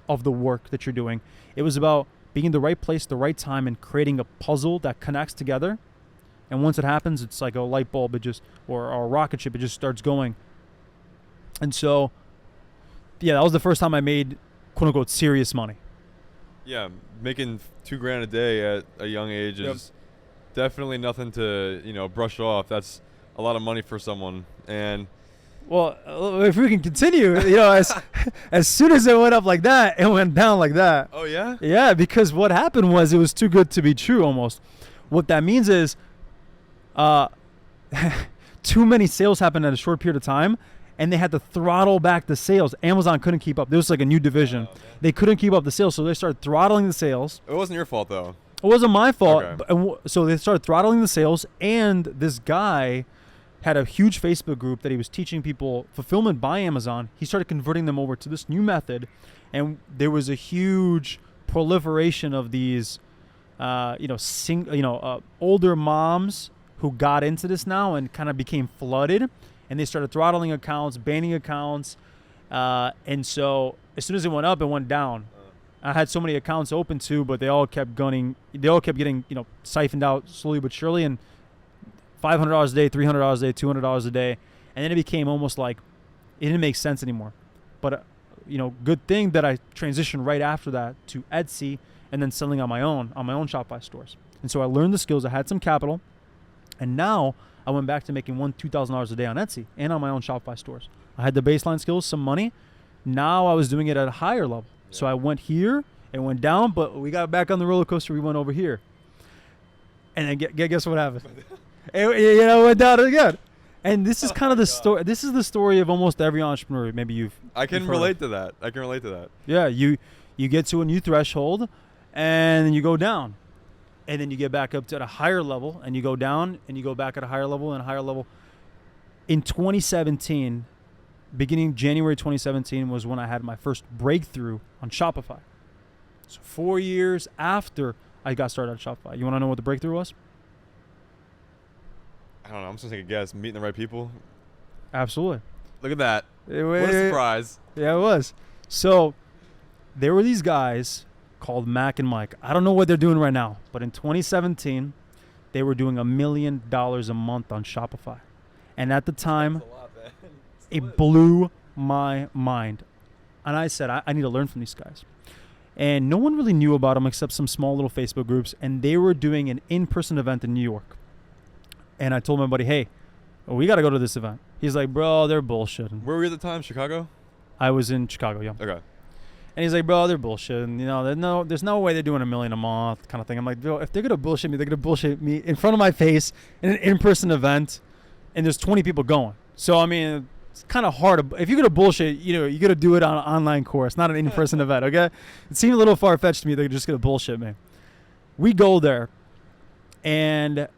of the work that you're doing. It was about being in the right place, the right time, and creating a puzzle that connects together. And once it happens, it's like a light bulb, or a rocket ship, it just starts going. And so, yeah, that was the first time I made quote unquote serious money. Yeah, making $2,000 a day at a young age is definitely nothing to brush off. That's a lot of money for someone. And well, if we can continue, as soon as it went up like that, it went down like that. Oh yeah? Yeah, because what happened was it was too good to be true almost. What that means is too many sales happened in a short period of time, and they had to throttle back the sales. Amazon couldn't keep up. There was like a new division. They couldn't keep up the sales, so they started throttling the sales. It wasn't your fault though. It wasn't my fault. Okay. So they started throttling the sales, and this guy had a huge Facebook group that he was teaching people fulfillment by Amazon. He started converting them over to this new method, and there was a huge proliferation of these, older moms who got into this now and kind of became flooded, and they started throttling accounts, banning accounts, and so as soon as it went up, it went down. I had so many accounts open too, but they all kept getting siphoned out slowly but surely, and $500 a day, $300 a day, $200 a day, and then it became almost like it didn't make sense anymore. But good thing that I transitioned right after that to Etsy and then selling on my own Shopify stores. And so I learned the skills. I had some capital, and now I went back to making $2,000 a day on Etsy and on my own Shopify stores. I had the baseline skills, some money. Now I was doing it at a higher level. Yeah. So I went here, it went down, but we got back on the roller coaster. We went over here, and then guess what happened? It went down again. And this is kind of the story. This is the story of almost every entrepreneur. Maybe I can relate to that. I can relate to that. Yeah, you get to a new threshold, and then you go down, and then you get back up to a higher level, and you go down, and you go back at a higher level and a higher level. In 2017, beginning January 2017 was when I had my first breakthrough on Shopify. So 4 years after I got started on Shopify. You want to know what the breakthrough was? I don't know. I'm just going to take a guess. Meeting the right people? Absolutely. Look at that. What a surprise. Yeah, it was. So there were these guys called Mac and Mike. I don't know what they're doing right now, but in 2017, they were doing $1 million a month on Shopify. And at the time, it blew my mind. And I said, I need to learn from these guys. And no one really knew about them except some small little Facebook groups. And they were doing an in-person event in New York. And I told my buddy, hey, we got to go to this event. He's like, bro, they're bullshitting. Where were you at the time? Chicago? I was in Chicago, yeah. Okay. And he's like, bro, they're bullshitting. There's no way they're doing $1 million a month kind of thing. I'm like, bro, if they're going to bullshit me, they're going to bullshit me in front of my face in an in-person event. And there's 20 people going. So, I mean, it's kind of hard. If you're going to bullshit, you got to do it on an online course, not an in-person event, okay? It seemed a little far-fetched to me. They're just going to bullshit me. We go there, and,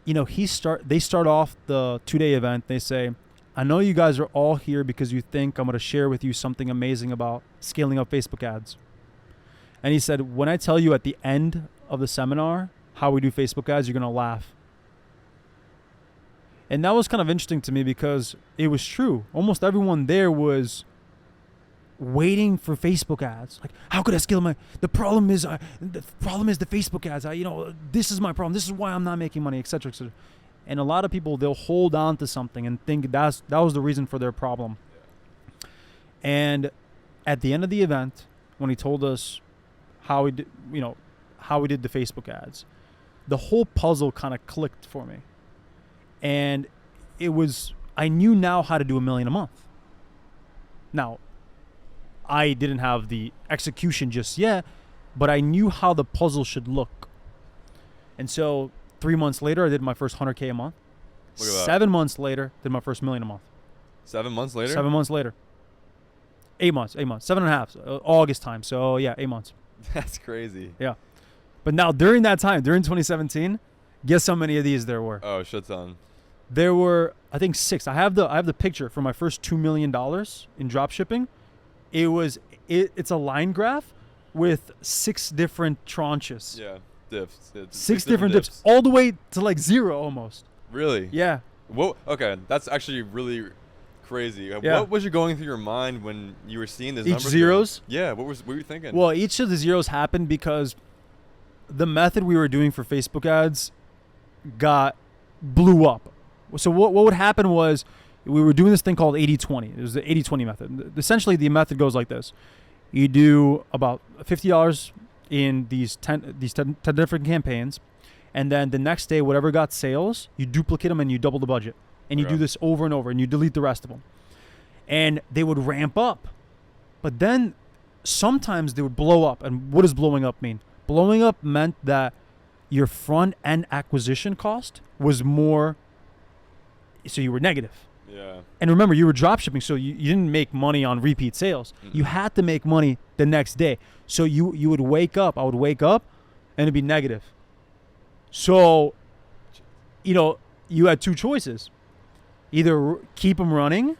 they start off the 2-day event. They say, I know you guys are all here because you think I'm going to share with you something amazing about scaling up Facebook ads. And he said, when I tell you at the end of the seminar how we do Facebook ads, you're going to laugh. And that was kind of interesting to me because it was true. Almost everyone there was waiting for Facebook ads. Like, how could I scale the problem is the Facebook ads. This is my problem. This is why I'm not making money, et cetera, et cetera. And a lot of people, they'll hold on to something and think that was the reason for their problem. And at the end of the event, when he told us how we did the Facebook ads, the whole puzzle kind of clicked for me. And I knew now how to do $1 million a month. Now, I didn't have the execution just yet, but I knew how the puzzle should look. And so 3 months later, I did my first $100K a month. Look at that. 7 months later, did my first $1 million a month. 7 months later? 7 months later. 8 months, 7.5, August time. So yeah, 8 months. That's crazy. Yeah. But now during that time, during 2017, guess how many of these there were? Oh, shit ton. There were, I think, 6. I have the picture for my first $2 million in drop shipping. It's a line graph with 6 different tranches. Yeah, dips. 6 different dips, all the way to like 0 almost. Really? Yeah. Whoa. Okay, that's actually really crazy. Yeah. What was going through your mind when you were seeing this? Each zeros? Yeah. What were you thinking? Well, each of the zeros happened because the method we were doing for Facebook ads blew up. So what would happen was we were doing this thing called 80-20. It was the 80-20 method. Essentially, the method goes like this. You do about $50 in these 10 different campaigns, and then the next day, whatever got sales, you duplicate them and you double the budget. And you do this over and over, and you delete the rest of them. And they would ramp up. But then sometimes they would blow up. And what does blowing up mean? Blowing up meant that your front-end acquisition cost was more, so you were negative. Yeah. And remember, you were drop shipping, so you didn't make money on repeat sales. Mm-hmm. You had to make money the next day. So you would wake up, I would wake up, and it'd be negative. So, you had 2 choices. Either keep them running.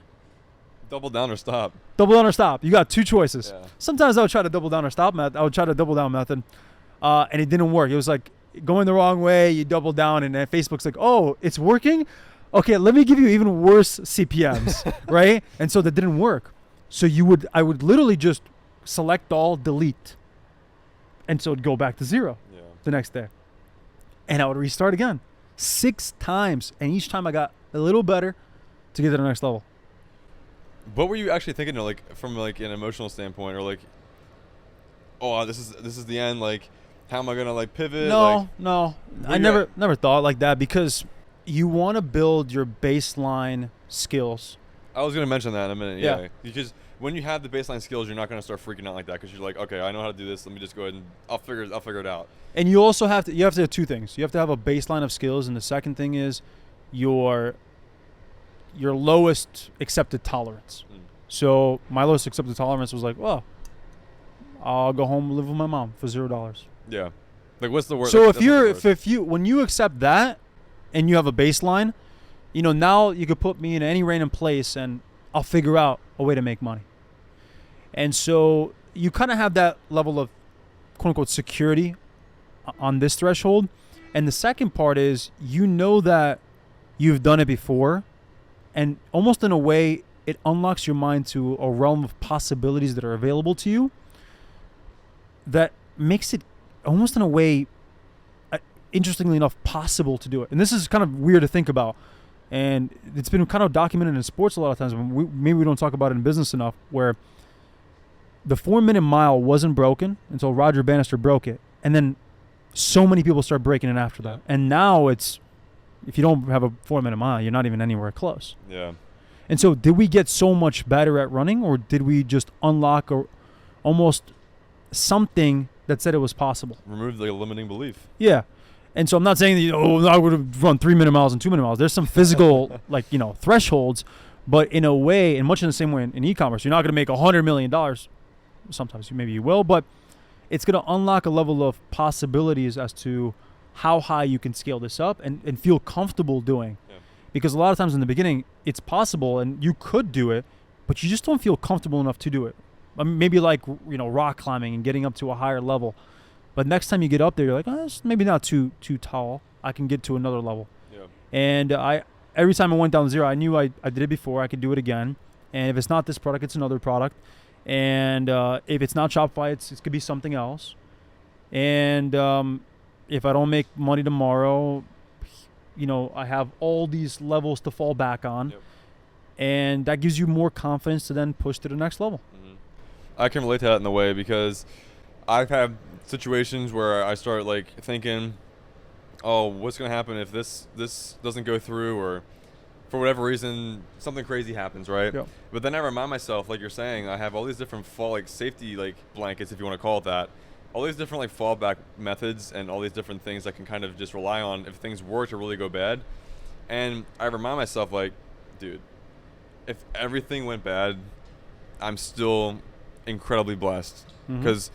Double down or stop. Double down or stop. You got 2 choices. Yeah. Sometimes I would try to double down or stop method. I would try to double down method. And it didn't work. It was like going the wrong way. You double down and then Facebook's like, oh, it's working? Okay, let me give you even worse CPMs, right? And so that didn't work. So I would literally just select all, delete. And so it'd go back to 0 the next day. And I would restart again 6 times. And each time I got a little better to get to the next level. What were you actually thinking, from an emotional standpoint, or oh, this is the end? Like, how am I gonna pivot? No. I never thought like that because you want to build your baseline skills. I was gonna mention that in a minute. Yeah. Because when you have the baseline skills, you're not gonna start freaking out like that because you're like, okay, I know how to do this. Let me just go ahead and I'll figure it out. And you also have to have 2 things. You have to have a baseline of skills, and the second thing is your lowest accepted tolerance. So my lowest accepted tolerance was like, well, I'll go home and live with my mom for $0. Yeah. What's the word? So when you accept that and you have a baseline, now you could put me in any random place and I'll figure out a way to make money. And so you kind of have that level of quote unquote security on this threshold. And the second part is, that you've done it before, and almost in a way, it unlocks your mind to a realm of possibilities that are available to you that makes it almost in a way, interestingly enough, possible to do it. And this is kind of weird to think about. And it's been kind of documented in sports a lot of times. Maybe we don't talk about it in business enough, where the 4-minute mile wasn't broken until Roger Bannister broke it. And then so many people start breaking it after that. And now if you don't have a 4-minute mile, you're not even anywhere close. Yeah. And so did we get so much better at running, or did we just unlock almost something that said it was possible? Remove the limiting belief. Yeah. And so I'm not saying that, I would have run 3-minute miles and 2-minute miles. There's some physical, thresholds, but in a way, and much in the same way in e-commerce, you're not going to make $100 million. Sometimes maybe you will, but it's going to unlock a level of possibilities as to how high you can scale this up and feel comfortable doing. Yeah. Because a lot of times in the beginning, it's possible and you could do it, but you just don't feel comfortable enough to do it. maybe like, rock climbing and getting up to a higher level. But next time you get up there, you're like, it's maybe not too tall. I can get to another level. Yeah. And every time I went down 0, I knew I did it before. I could do it again. And if it's not this product, it's another product. And if it's not Shopify, it could be something else. And if I don't make money tomorrow, I have all these levels to fall back on. Yep. And that gives you more confidence to then push to the next level. Mm-hmm. I can relate to that in a way because I've had situations where I start like thinking, oh, what's going to happen if this doesn't go through, or for whatever reason, something crazy happens, right? Yep. But then I remind myself, like you're saying, I have all these different safety blankets, if you want to call it that, all these different fallback methods and all these different things I can kind of just rely on if things were to really go bad. And I remind myself, like, dude, if everything went bad, I'm still incredibly blessed because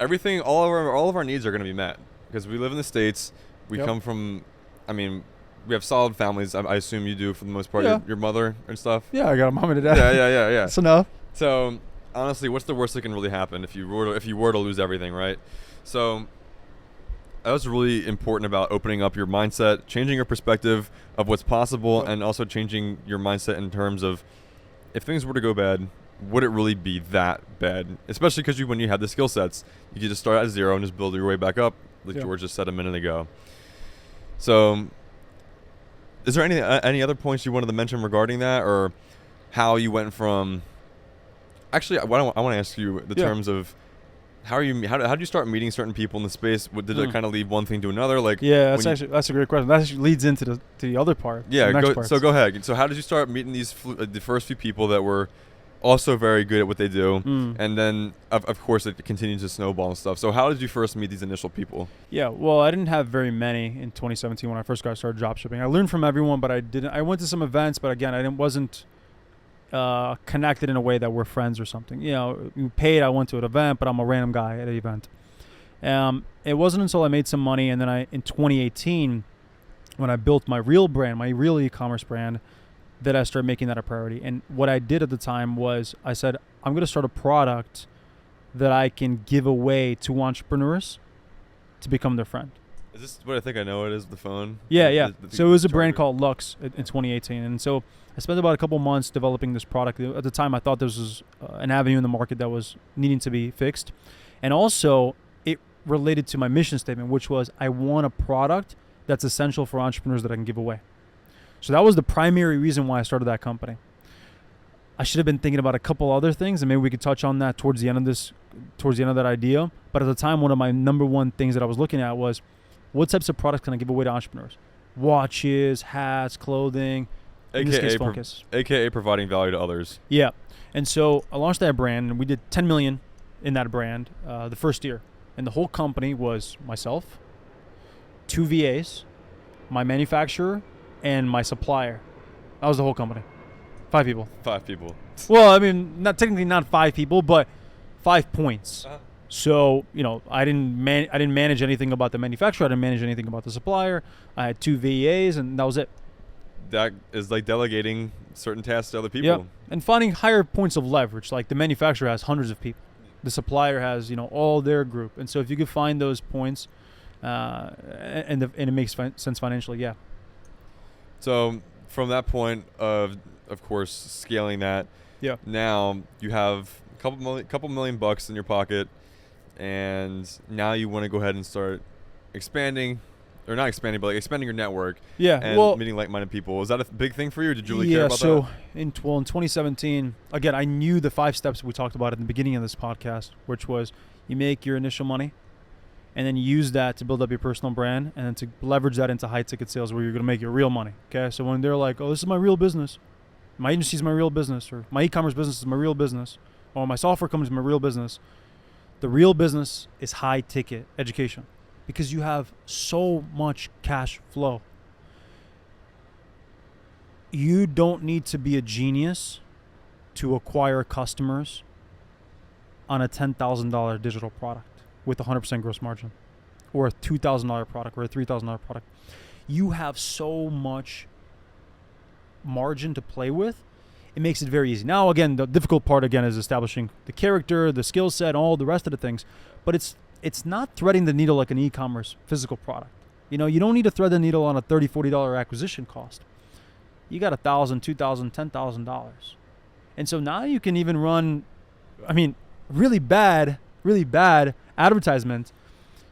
everything, all of our needs are going to be met because we live in the States. We come from, we have solid families. I assume you do for the most part. Yeah. Your mother and stuff. Yeah, I got a mom and a dad. Yeah. That's enough. So honestly, what's the worst that can really happen if you were to lose everything, right? So that was really important about opening up your mindset, changing your perspective of what's possible, and also changing your mindset in terms of if things were to go bad, would it really be that bad? Especially because when you have the skill sets, you can just start at 0 and just build your way back up, like George just said a minute ago. So is there any other points you wanted to mention regarding that, or how you went from... Actually, I want to ask you the terms of how did you start meeting certain people in the space? Did it kind of lead one thing to another? Like, that's a great question. That actually leads into the other part. Yeah, go ahead. So how did you start meeting the first few people that were also very good at what they do, and then of course it continues to snowball and stuff. So how did you first meet these initial people? Yeah, well, I didn't have very many in 2017 when I first started drop shipping. I learned from everyone, but I went to some events, but again, wasn't connected in a way that we're friends or something. You paid, I went to an event, but I'm a random guy at an event. It wasn't until I made some money, and then in 2018, when I built my real brand, my real e-commerce brand, that I started making that a priority. And what I did at the time was I said, I'm going to start a product that I can give away to entrepreneurs to become their friend. Is this what I think I know it is, the phone? Yeah. So it was a brand called Lux in 2018. And so I spent about a couple months developing this product. At the time, I thought this was an avenue in the market that was needing to be fixed. And also, it related to my mission statement, which was I want a product that's essential for entrepreneurs that I can give away. So that was the primary reason why I started that company. I should have been thinking about a couple other things, and maybe we could touch on that towards the end of that idea. But at the time, one of my number one things that I was looking at was what types of products can I give away to entrepreneurs? Watches, hats, clothing, AKA providing value to others. Yeah. And so I launched that brand, and we did 10 million in that brand the first year. And the whole company was myself, 2 VAs, my manufacturer, and my supplier. That was the whole company. 5 people. 5 people. Well, not 5 people, but 5 points. Uh-huh. So, I didn't manage anything about the manufacturer. I didn't manage anything about the supplier. I had 2 VAs, and that was it. That is like delegating certain tasks to other people. Yeah, and finding higher points of leverage. Like the manufacturer has hundreds of people. The supplier has, all their group. And so if you could find those points, and it makes sense financially, yeah. So from that point of course, scaling that, now you have a couple million bucks in your pocket, and now you want to go ahead and start expanding, or not expanding, but like expanding your network. Yeah, and meeting like-minded people. Was that a big thing for you? Or did you really care about that? Yeah, so in 2017, again, I knew the 5 steps we talked about at the beginning of this podcast, which was you make your initial money, and then you use that to build up your personal brand, and then to leverage that into high-ticket sales where you're going to make your real money. Okay, so when they're like, oh, this is my real business, my agency is my real business, or my e-commerce business is my real business, or my software company is my real business, the real business is high-ticket education because you have so much cash flow. You don't need to be a genius to acquire customers on a $10,000 digital product with 100% gross margin, or a $2,000 product, or a $3,000 product. You have so much margin to play with, it makes it very easy. Now, again, the difficult part, again, is establishing the character, the skill set, all the rest of the things. But it's not threading the needle like an e-commerce physical product. You don't need to thread the needle on a $30, $40 acquisition cost. You got $1,000, $2,000, $10,000. And so now you can even run, really bad advertisements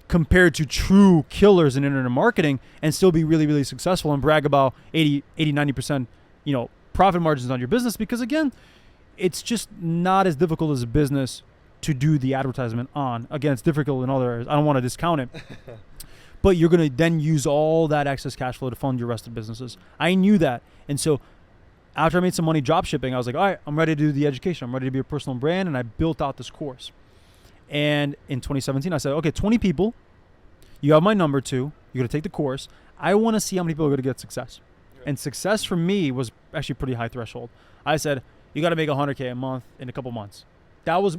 compared to true killers in internet marketing and still be really, really successful and brag about 80, 90%, profit margins on your business, because again, it's just not as difficult as a business to do the advertisement on. Again, it's difficult in other areas. I don't want to discount it. But you're going to then use all that excess cash flow to fund your rest of businesses. I knew that. And so after I made some money drop shipping, I was like, all right, I'm ready to do the education. I'm ready to be a personal brand. And I built out this course. And in 2017, I said, okay, 20 people. You have my number too. You're going to take the course. I want to see how many people are going to get success. And success for me was actually pretty high threshold. I said, you got to make $100K a month in a couple months. That was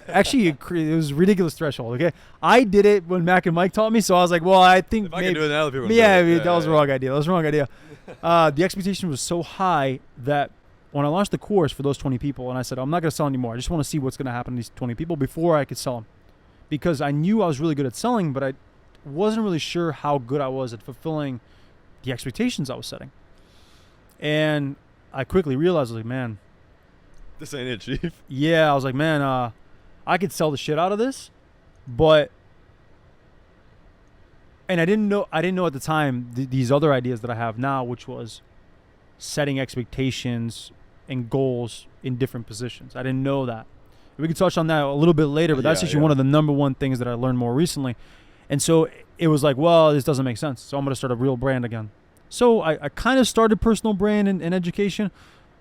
actually it was a ridiculous threshold. Okay, I did it when Mac and Mike taught me, so I was like, well, I think if I can do it now, other people that was the wrong idea. That was the wrong idea. The expectation was so high that when I launched the course for those 20 people, and I said, I'm not going to sell anymore. I just want to see what's going to happen to these 20 people before I could sell them, because I knew I was really good at selling, but I wasn't really sure how good I was at fulfilling the expectations I was setting. And I quickly realized, like, man, this ain't it, Chief. Yeah, I was like, man, I could sell the shit out of this, but, and I didn't know at the time these other ideas that I have now, which was setting expectations and goals in different positions. I didn't know that. We could touch on that a little bit later, but that's actually one of the number one things that I learned more recently. And so it was like, well, this doesn't make sense. So I'm going to start a real brand again. So I kind of started personal brand and education,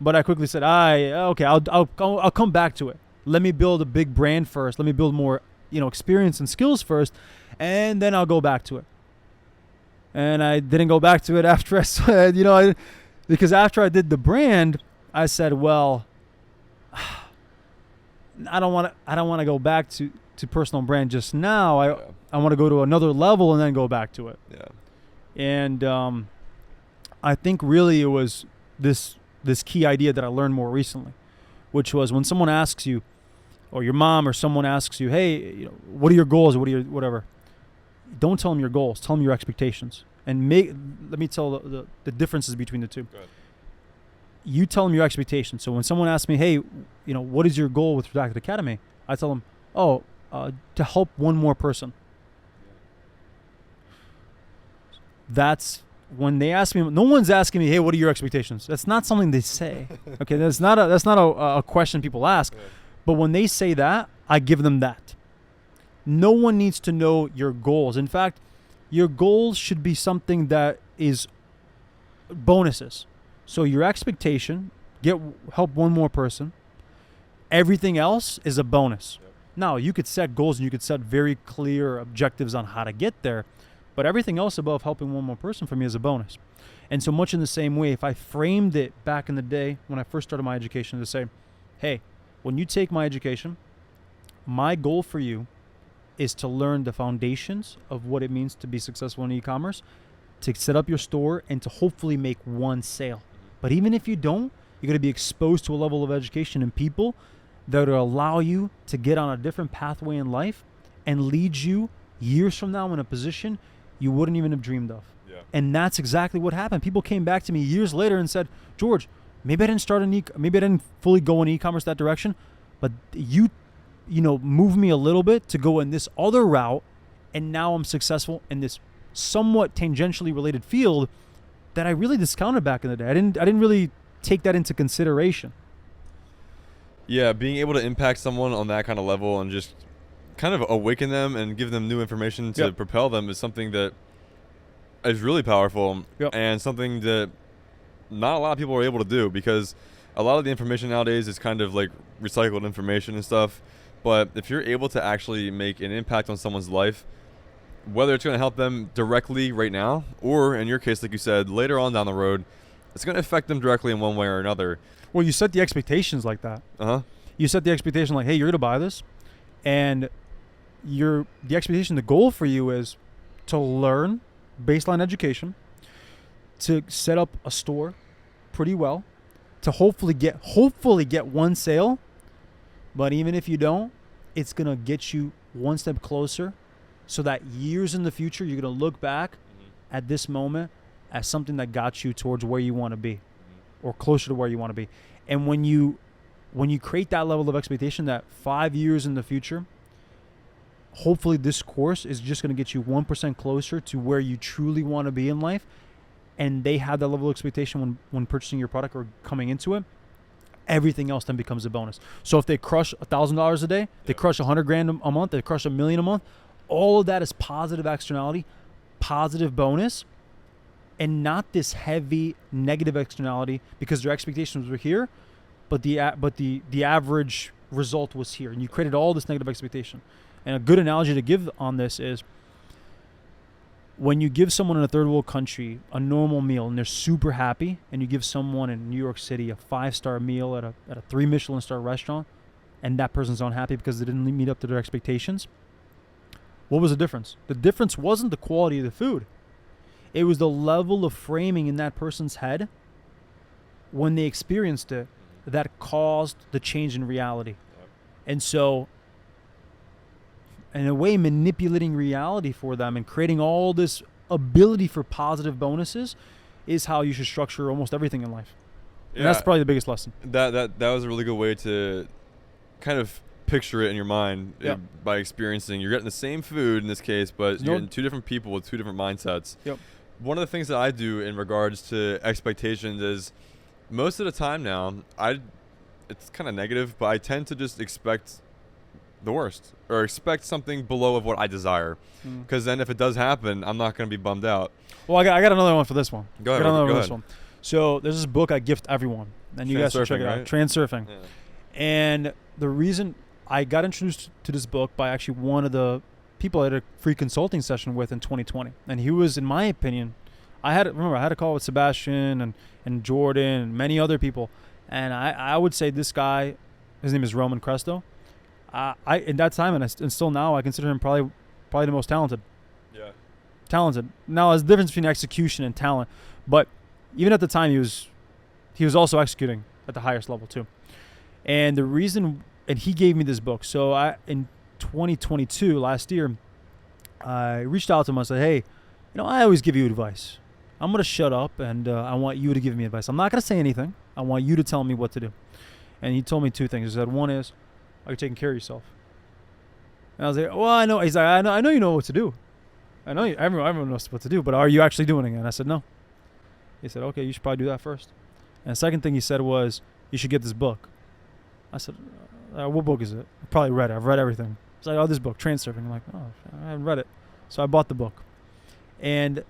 but I quickly said, okay, I'll come back to it. Let me build a big brand first. Let me build more, experience and skills first, and then I'll go back to it. And I didn't go back to it after I said, because after I did the brand, I said, well, I don't want to go back to personal brand just now. I want to go to another level and then go back to it. Yeah. And I think really it was this key idea that I learned more recently, which was when someone asks you, or your mom or someone asks you, hey, what are your goals, or what are your whatever, don't tell them your goals, tell them your expectations. And let me tell the differences between the two. You tell them your expectations. So when someone asks me, hey, what is your goal with Redacted Academy? I tell them, to help one more person. That's when they ask me. No one's asking me, hey, what are your expectations? That's not something they say. Okay, that's not a question people ask. But when they say that, I give them that. No one needs to know your goals. In fact, your goals should be something that is bonuses. So your expectation, help one more person. Everything else is a bonus. Yep. Now, you could set goals and you could set very clear objectives on how to get there, but everything else above helping one more person for me is a bonus. And so much in the same way, if I framed it back in the day when I first started my education to say, hey, when you take my education, my goal for you is to learn the foundations of what it means to be successful in e-commerce, to set up your store, and to hopefully make one sale. But even if you don't, you're going to be exposed to a level of education and people that will allow you to get on a different pathway in life and lead you years from now in a position you wouldn't even have dreamed of. Yeah. And that's exactly what happened. People came back to me years later and said, George, maybe I didn't fully go in e-commerce that direction, but you moved me a little bit to go in this other route, and now I'm successful in this somewhat tangentially related field that I really discounted back in the day. I didn't really take that into consideration. Yeah, being able to impact someone on that kind of level and just kind of awaken them and give them new information to propel them is something that is really powerful and something that not a lot of people are able to do, because a lot of the information nowadays is kind of like recycled information and stuff. But if you're able to actually make an impact on someone's life, whether it's going to help them directly right now, or in your case, like you said, later on down the road, it's going to affect them directly in one way or another. Well, you set the expectations like that. You set the expectation like, hey, you're going to buy this, and the expectation, the goal for you is to learn baseline education, to set up a store pretty well, to hopefully get one sale. But even if you don't, it's going to get you one step closer so that years in the future, you're going to look back at this moment as something that got you towards where you want to be or closer to where you want to be. And when you create that level of expectation that 5 years in the future, hopefully this course is just going to get you 1% closer to where you truly want to be in life, and they have that level of expectation when purchasing your product or coming into it, everything else then becomes a bonus. So if they crush $1,000 a day, they crush $100,000 a month, they crush $1 million a month, all of that is positive externality, positive bonus, and not this heavy negative externality because their expectations were here, but the average result was here, and you created all this negative expectation. And a good analogy to give on this is when you give someone in a third world country a normal meal and they're super happy, and you give someone in New York City a 5-star meal at a 3 Michelin star restaurant, and that person's unhappy because they didn't meet up to their expectations, what was the difference? The difference wasn't the quality of the food. It was the level of framing in that person's head when they experienced it that caused the change in reality. And so, in a way, manipulating reality for them and creating all this ability for positive bonuses is how you should structure almost everything in life. And that's probably the biggest lesson. That was a really good way to kind of picture it in your mind by experiencing. You're getting the same food in this case, but you're getting two different people with two different mindsets. Yep. One of the things that I do in regards to expectations is most of the time now, it's kind of negative, but I tend to just expect the worst or expect something below of what I desire. Because then if it does happen, I'm not going to be bummed out. Well, I got another one for this one. Go ahead. So there's this book I gift everyone, and you guys should check it out. Transurfing. Yeah. And the reason I got introduced to this book by actually one of the people I had a free consulting session with in 2020. And he was, in my opinion, I had a call with Sebastian and Jordan and many other people. And I would say this guy, his name is Roman Cresto. In that time and still now, I consider him probably the most talented. Yeah. Talented. Now, there's a difference between execution and talent, but even at the time, he was also executing at the highest level too. And the reason, and he gave me this book. So in 2022, last year, I reached out to him and said, "Hey, I always give you advice. I'm gonna shut up, and I want you to give me advice. I'm not gonna say anything. I want you to tell me what to do." And he told me two things. He said, one is, "Are you taking care of yourself?" And I was like, "Well, I know." He's like, I know you know what to do. I know everyone knows what to do, but are you actually doing it?" And I said, "No." He said, "Okay, you should probably do that first." And the second thing he said was, "You should get this book." I said, "What book is it?" I probably read it. I've read everything. He's like, "Oh, this book, Transurfing." I'm like, "Oh, I haven't read it." So I bought the book. And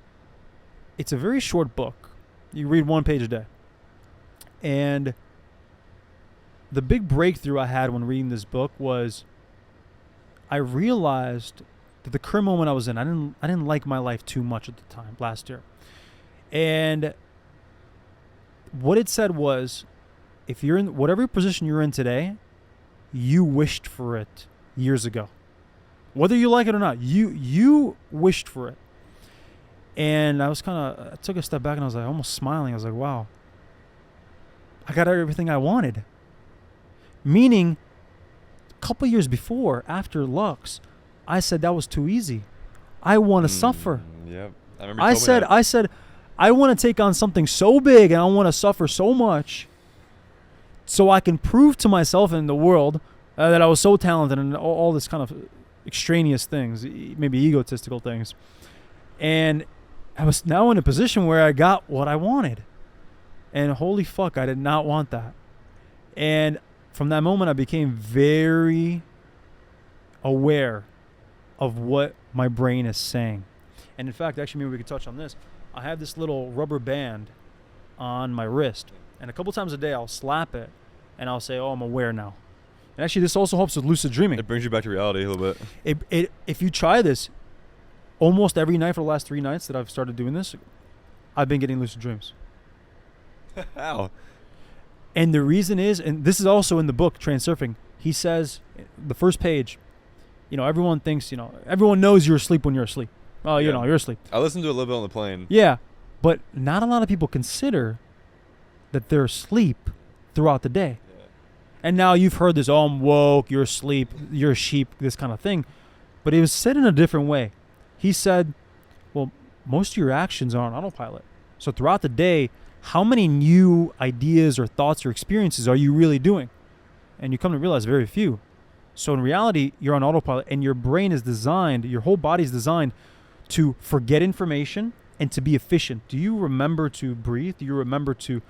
it's a very short book. You read 1 page a day. And the big breakthrough I had when reading this book was I realized that the current moment I was in, I didn't like my life too much at the time last year. And what it said was, if you're in whatever position you're in today, you wished for it years ago. Whether you like it or not, you wished for it. And I took a step back and I was like almost smiling. I was like, wow, I got everything I wanted. Meaning, a couple years before, after Lux, I said that was too easy. I want to suffer. Yep. I remember you told me that. I said, I want to take on something so big and I want to suffer so much so I can prove to myself and the world that I was so talented and all this kind of extraneous things, maybe egotistical things. And I was now in a position where I got what I wanted. And holy fuck, I did not want that. And from that moment, I became very aware of what my brain is saying. And in fact, actually, maybe we could touch on this. I have this little rubber band on my wrist. And a couple times a day, I'll slap it. And I'll say, "Oh, I'm aware now." And actually, this also helps with lucid dreaming. It brings you back to reality a little bit. If you try this, almost every night for the last 3 nights that I've started doing this, I've been getting lucid dreams. How? And the reason is, and this is also in the book, Transurfing, he says, the first page, everyone thinks, everyone knows you're asleep when you're asleep. Oh, you're asleep. I listened to it a little bit on the plane. Yeah, but not a lot of people consider that they're asleep throughout the day. Yeah. And now you've heard this, oh, I'm woke, you're asleep, you're a sheep, this kind of thing. But it was said in a different way. He said, well, most of your actions are on autopilot. So throughout the day, how many new ideas or thoughts or experiences are you really doing? And you come to realize very few. So in reality, you're on autopilot, and your brain is designed, your whole body is designed to forget information and to be efficient. Do you remember to breathe? Do you remember to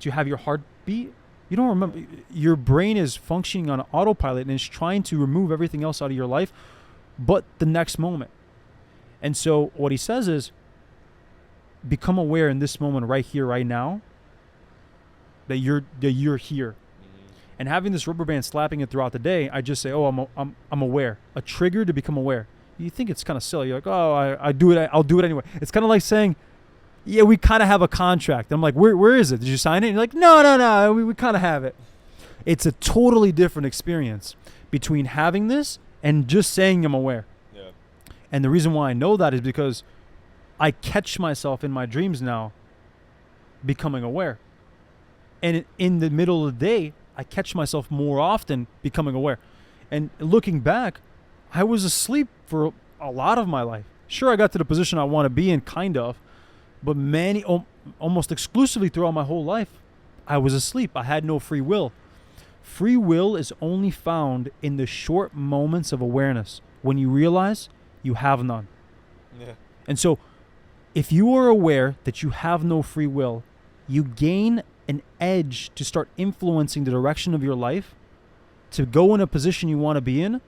have your heart beat? You don't remember. Your brain is functioning on autopilot and is trying to remove everything else out of your life but the next moment. And so what he says is, become aware in this moment right here, right now, that you're here. And having this rubber band slapping it throughout the day, I just say, oh, I'm aware. A trigger to become aware. You think it's kind of silly. You're like, oh, I do it. I'll do it anyway. It's kind of like saying, yeah, we kind of have a contract. I'm like, where is it? Did you sign it? And you're like, no, we kind of have it. It's a totally different experience between having this and just saying I'm aware. Yeah. And the reason why I know that is because I catch myself in my dreams now becoming aware. And in the middle of the day, I catch myself more often becoming aware. And looking back, I was asleep for a lot of my life. Sure, I got to the position I want to be in, kind of, but almost exclusively throughout my whole life, I was asleep. I had no free will. Free will is only found in the short moments of awareness when you realize you have none. Yeah. And so if you are aware that you have no free will, you gain an edge to start influencing the direction of your life, to go in a position you want to be in,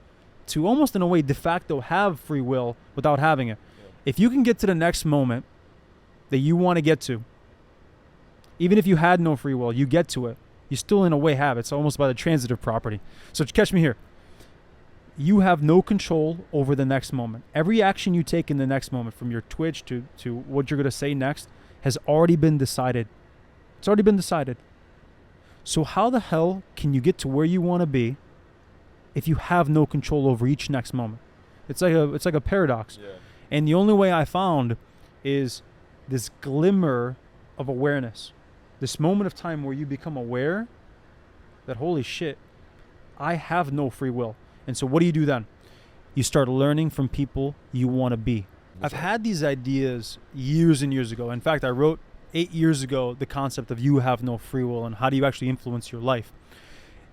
to almost in a way de facto have free will without having it. Yeah. If you can get to the next moment that you want to get to, even if you had no free will, you get to it, you still in a way have it. It's almost by the transitive property. So catch me here. You have no control over the next moment. Every action you take in the next moment, from your twitch to what you're going to say next, has already been decided. It's already been decided. So how the hell can you get to where you want to be if you have no control over each next moment? It's like a paradox. Yeah. And the only way I found is this glimmer of awareness. This moment of time where you become aware that, holy shit, I have no free will. And so what do you do then? You start learning from people you want to be. I've had these ideas years and years ago. In fact, I wrote 8 years ago the concept of you have no free will and how do you actually influence your life.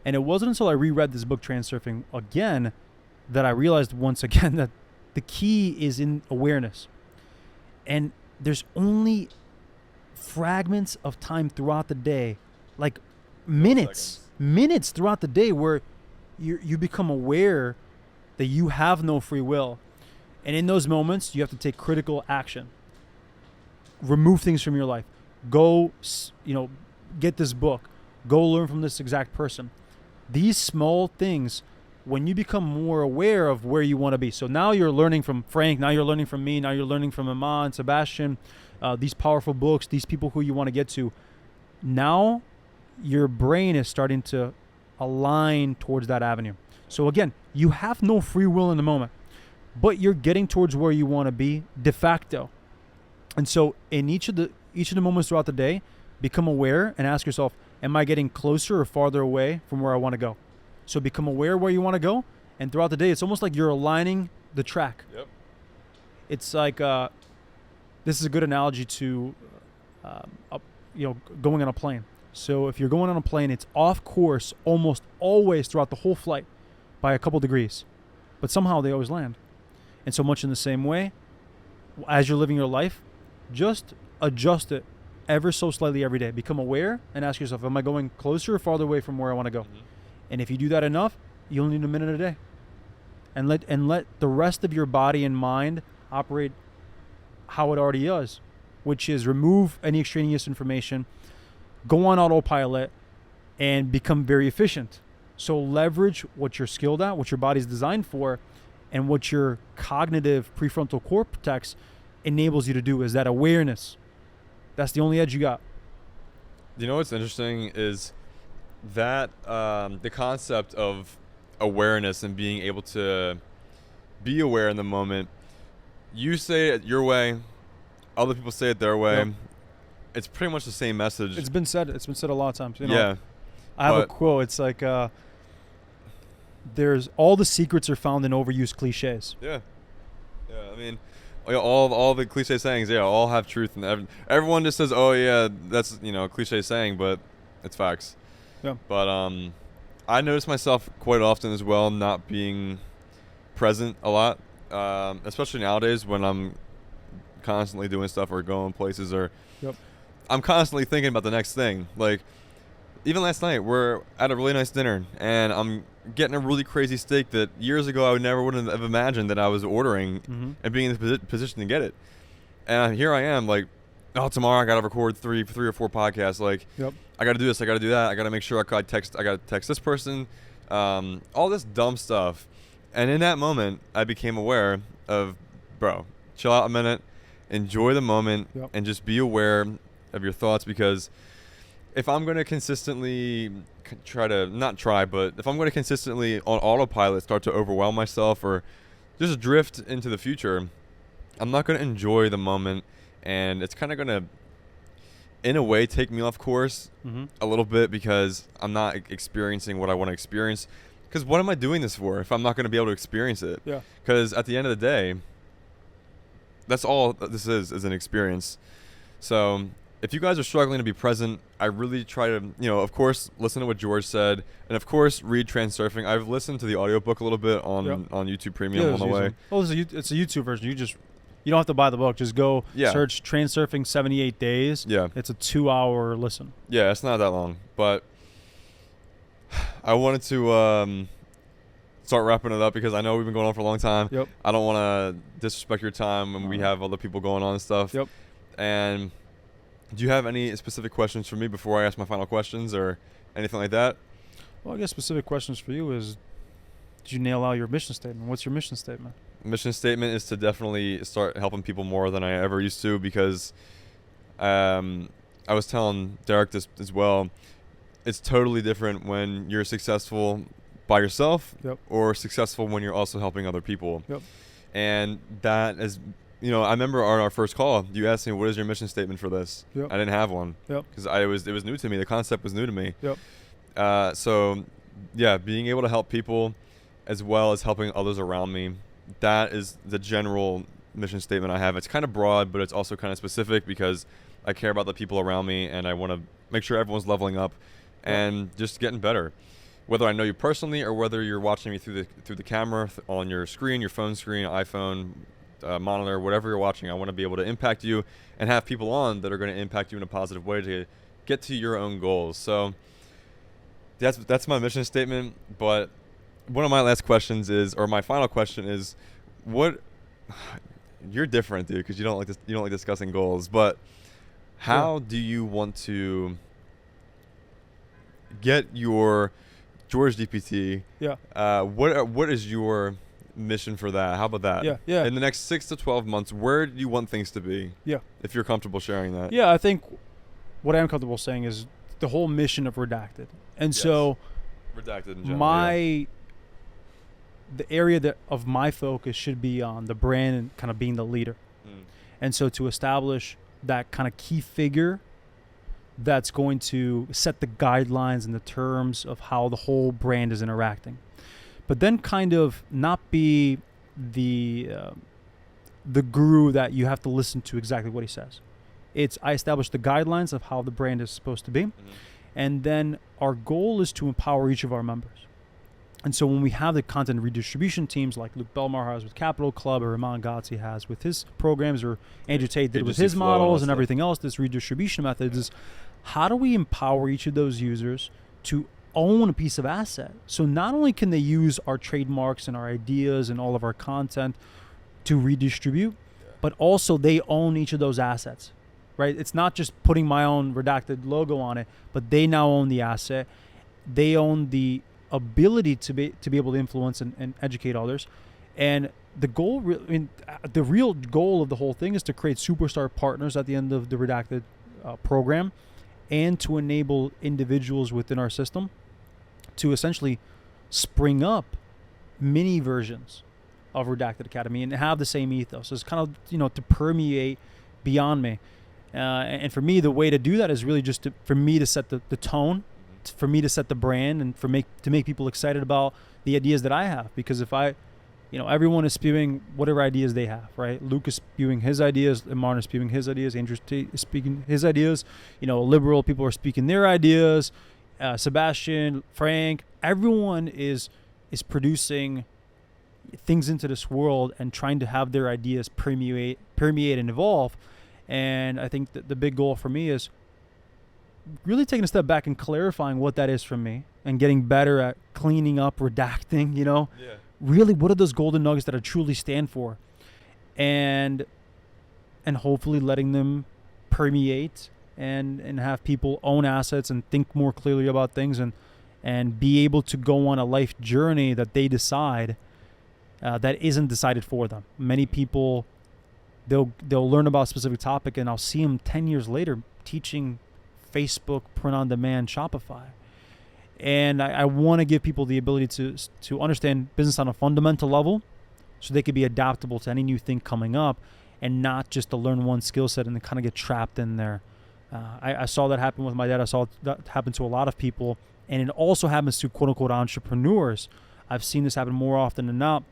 And it wasn't until I reread this book, Transurfing, again, that I realized once again that the key is in awareness. And there's only fragments of time throughout the day, like minutes throughout the day, where you become aware that you have no free will. And in those moments, you have to take critical action. Remove things from your life. Go, get this book. Go learn from this exact person. These small things, when you become more aware of where you want to be. So now you're learning from Frank. Now you're learning from me. Now you're learning from Iman and Sebastian. These powerful books, these people who you want to get to. Now your brain is starting to align towards that avenue. So again, you have no free will in the moment, but you're getting towards where you want to be de facto. And so in each of the moments throughout the day, become aware and ask yourself, am I getting closer or farther away from where I want to go? So become aware where you want to go, and throughout the day, it's almost like you're aligning the track. Yep. It's like this is a good analogy to going on a plane. So if you're going on a plane, it's off course almost always throughout the whole flight by a couple degrees, but somehow they always land. And so much in the same way, as you're living your life, just adjust it ever so slightly every day. Become aware and ask yourself, am I going closer or farther away from where I want to go? Mm-hmm. And if you do that enough, you only need a minute a day. And let the rest of your body and mind operate how it already does, which is remove any extraneous information, go on autopilot, and become very efficient. So leverage what you're skilled at, what your body's designed for, and what your cognitive prefrontal cortex enables you to do is that awareness. That's the only edge you got. You know what's interesting is that the concept of awareness and being able to be aware in the moment. You say it your way, other people say it their way. Yep. It's pretty much the same message. It's been said a lot of times. Yeah. I have a quote. It's like, there's all the secrets are found in overused cliches. Yeah. I mean, all the cliche sayings, all have truth, and everyone just says, "Oh yeah, that's a cliche saying," but it's facts. Yeah. But I notice myself quite often as well not being present a lot, especially nowadays when I'm constantly doing stuff or going places, or I'm constantly thinking about the next thing. Like even last night, we're at a really nice dinner, and I'm getting a really crazy steak that years ago I wouldn't have imagined that I was ordering and being in the position to get it. And here I am, like, oh, tomorrow I gotta record three or four podcasts. Like, I gotta do this, I gotta do that, I gotta make sure I gotta text this person, all this dumb stuff. And in that moment, I became aware of, bro, chill out a minute, enjoy the moment, and just be aware of your thoughts, because if I'm going to consistently if I'm going to consistently on autopilot start to overwhelm myself or just drift into the future, I'm not going to enjoy the moment, and it's kind of going to, in a way, take me off course a little bit, because I'm not experiencing what I want to experience. Because what am I doing this for if I'm not going to be able to experience it? Yeah. Because at the end of the day, that's all this is an experience. So if you guys are struggling to be present, I really try to, of course, listen to what George said, and of course, read Transurfing. I've listened to the audiobook a little bit on YouTube Premium on the way. Oh, it's a YouTube version. You don't have to buy the book. Just go search Transurfing 78 Days. Yeah. It's a 2-hour listen. Yeah, it's not that long. But I wanted to start wrapping it up, because I know we've been going on for a long time. Yep. I don't want to disrespect your time when we have other people going on and stuff. Yep. And do you have any specific questions for me before I ask my final questions or anything like that? Well, I guess specific questions for you is, did you nail out your mission statement? What's your mission statement? Mission statement is to definitely start helping people more than I ever used to, because I was telling Derek this as well. It's totally different when you're successful by yourself or successful when you're also helping other people. Yep. And that is... I remember on our first call, you asked me, what is your mission statement for this? Yep. I didn't have one, because it was new to me. The concept was new to me. Yep. So, being able to help people as well as helping others around me, that is the general mission statement I have. It's kind of broad, but it's also kind of specific, because I care about the people around me, and I want to make sure everyone's leveling up and just getting better. Whether I know you personally or whether you're watching me through the camera on your screen, your phone screen, iPhone, monitor, whatever you're watching, I want to be able to impact you and have people on that are going to impact you in a positive way to get to your own goals. So that's my mission statement. But one of my last questions is, or my final question is, what you're different, dude, because you don't like discussing goals, but how do you want to get your George DPT? What is your mission for that? How about that? Yeah. In the next 6 to 12 months, where do you want things to be? Yeah. If you're comfortable sharing that. Yeah, I think what I'm comfortable saying is the whole mission of Redacted. And so Redacted in general, the area of my focus should be on the brand and kind of being the leader. And so to establish that kind of key figure that's going to set the guidelines and the terms of how the whole brand is interacting. But then kind of not be the guru that you have to listen to exactly what he says. I establish the guidelines of how the brand is supposed to be. And then our goal is to empower each of our members. And so when we have the content redistribution teams like Luke Belmar has with Capital Club, or Ramon Gazzi has with his programs, or Andrew Tate did with his models and everything else, this redistribution methods is, how do we empower each of those users to own a piece of asset? So not only can they use our trademarks and our ideas and all of our content to redistribute, but also they own each of those assets, right? It's not just putting my own Redacted logo on it, but they now own the asset. They own the ability to be able to influence and educate others. And the goal, the real goal of the whole thing is to create superstar partners at the end of the Redacted program, and to enable individuals within our system to essentially spring up mini versions of Redacted Academy and have the same ethos. It's kind of, to permeate beyond me. And for me, the way to do that is really just for me to set the tone, for me to set the brand and to make people excited about the ideas that I have. Because if everyone is spewing whatever ideas they have, right? Luke is spewing his ideas, Martin is spewing his ideas, Andrew is speaking his ideas, liberal people are speaking their ideas, Sebastian, Frank, everyone is producing things into this world and trying to have their ideas permeate and evolve. And I think that the big goal for me is really taking a step back and clarifying what that is for me and getting better at cleaning up, redacting, really what are those golden nuggets that I truly stand for, and hopefully letting them permeate and have people own assets and think more clearly about things and be able to go on a life journey that they decide that isn't decided for them. Many people, they'll learn about a specific topic and I'll see them 10 years later teaching Facebook print-on-demand Shopify. And I want to give people the ability to understand business on a fundamental level so they could be adaptable to any new thing coming up and not just to learn one skill set and then kind of get trapped in there. I saw that happen with my dad. I saw that happen to a lot of people. And it also happens to quote-unquote entrepreneurs. I've seen this happen more often than not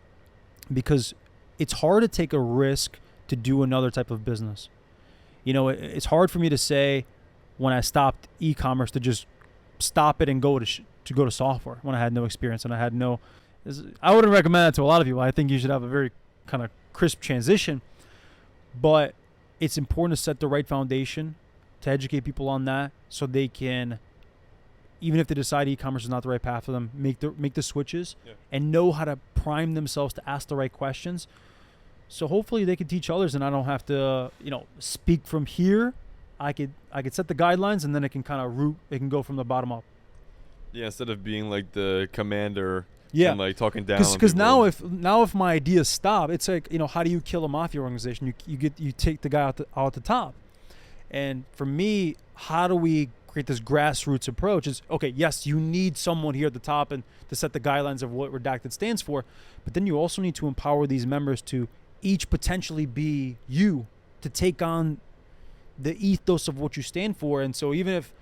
because it's hard to take a risk to do another type of business. It's hard for me to say when I stopped e-commerce to just stop it and go to software when I had no experience and I wouldn't recommend that to a lot of people. I think you should have a very kind of crisp transition, but it's important to set the right foundation to educate people on that so they can, even if they decide e-commerce is not the right path for them, make the switches and know how to prime themselves to ask the right questions. So hopefully they can teach others and I don't have to, speak from here. I could set the guidelines and then it can kind of it can go from the bottom up. Yeah, instead of being like the commander and like talking down. Because now if my ideas stop, it's like, how do you kill a mafia organization? You take the guy out the top. And for me, how do we create this grassroots approach? Is okay, yes, you need someone here at the top and to set the guidelines of what Redacted stands for, but then you also need to empower these members to each potentially be you, to take on the ethos of what you stand for. And so even if,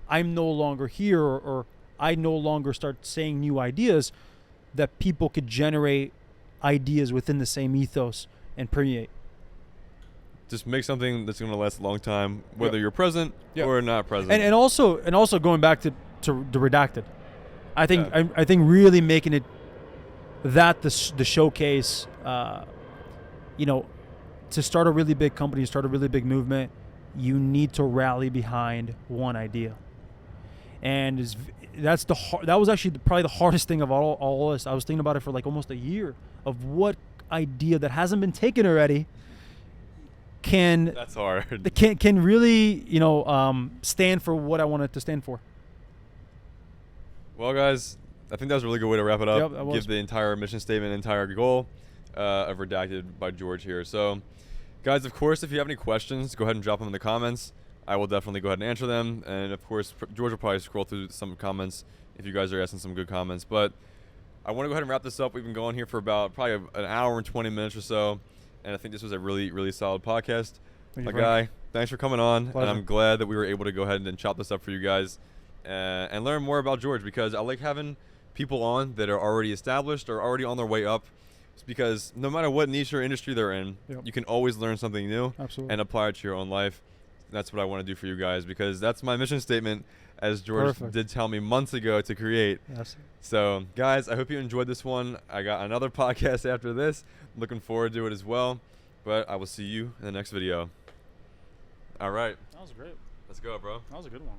I'm no longer here or I no longer start saying new ideas, that people could generate ideas within the same ethos and permeate. Just make something that's going to last a long time, whether you're present or not present. And also going back to the Redacted, I think I think really making it that the showcase, to start a really big company, start a really big movement, you need to rally behind one idea. And that was actually probably the hardest thing of all this. I was thinking about it for like almost a year of what idea that hasn't been taken already that's hard. Can really, stand for what I want it to stand for. Well, guys, I think that was a really good way to wrap it up. Yep, give the entire mission statement, entire goal of Redacted by George here. So, guys, of course, if you have any questions, go ahead and drop them in the comments. I will definitely go ahead and answer them. And, of course, George will probably scroll through some comments if you guys are asking some good comments. But I want to go ahead and wrap this up. We've been going here for about probably an hour and 20 minutes or so. And I think this was a really, really solid podcast. Thank you, Guy, thanks for coming on. Pleasure. And I'm glad that we were able to go ahead and chop this up for you guys and learn more about George, because I like having people on that are already established or already on their way up. It's because no matter what niche or industry they're in, you can always learn something new and apply it to your own life. That's what I want to do for you guys, because that's my mission statement, as George did tell me months ago to create. Yes. So, guys, I hope you enjoyed this one. I got another podcast after this. Looking forward to it as well. But I will see you in the next video. All right. That was great. Let's go, bro. That was a good one.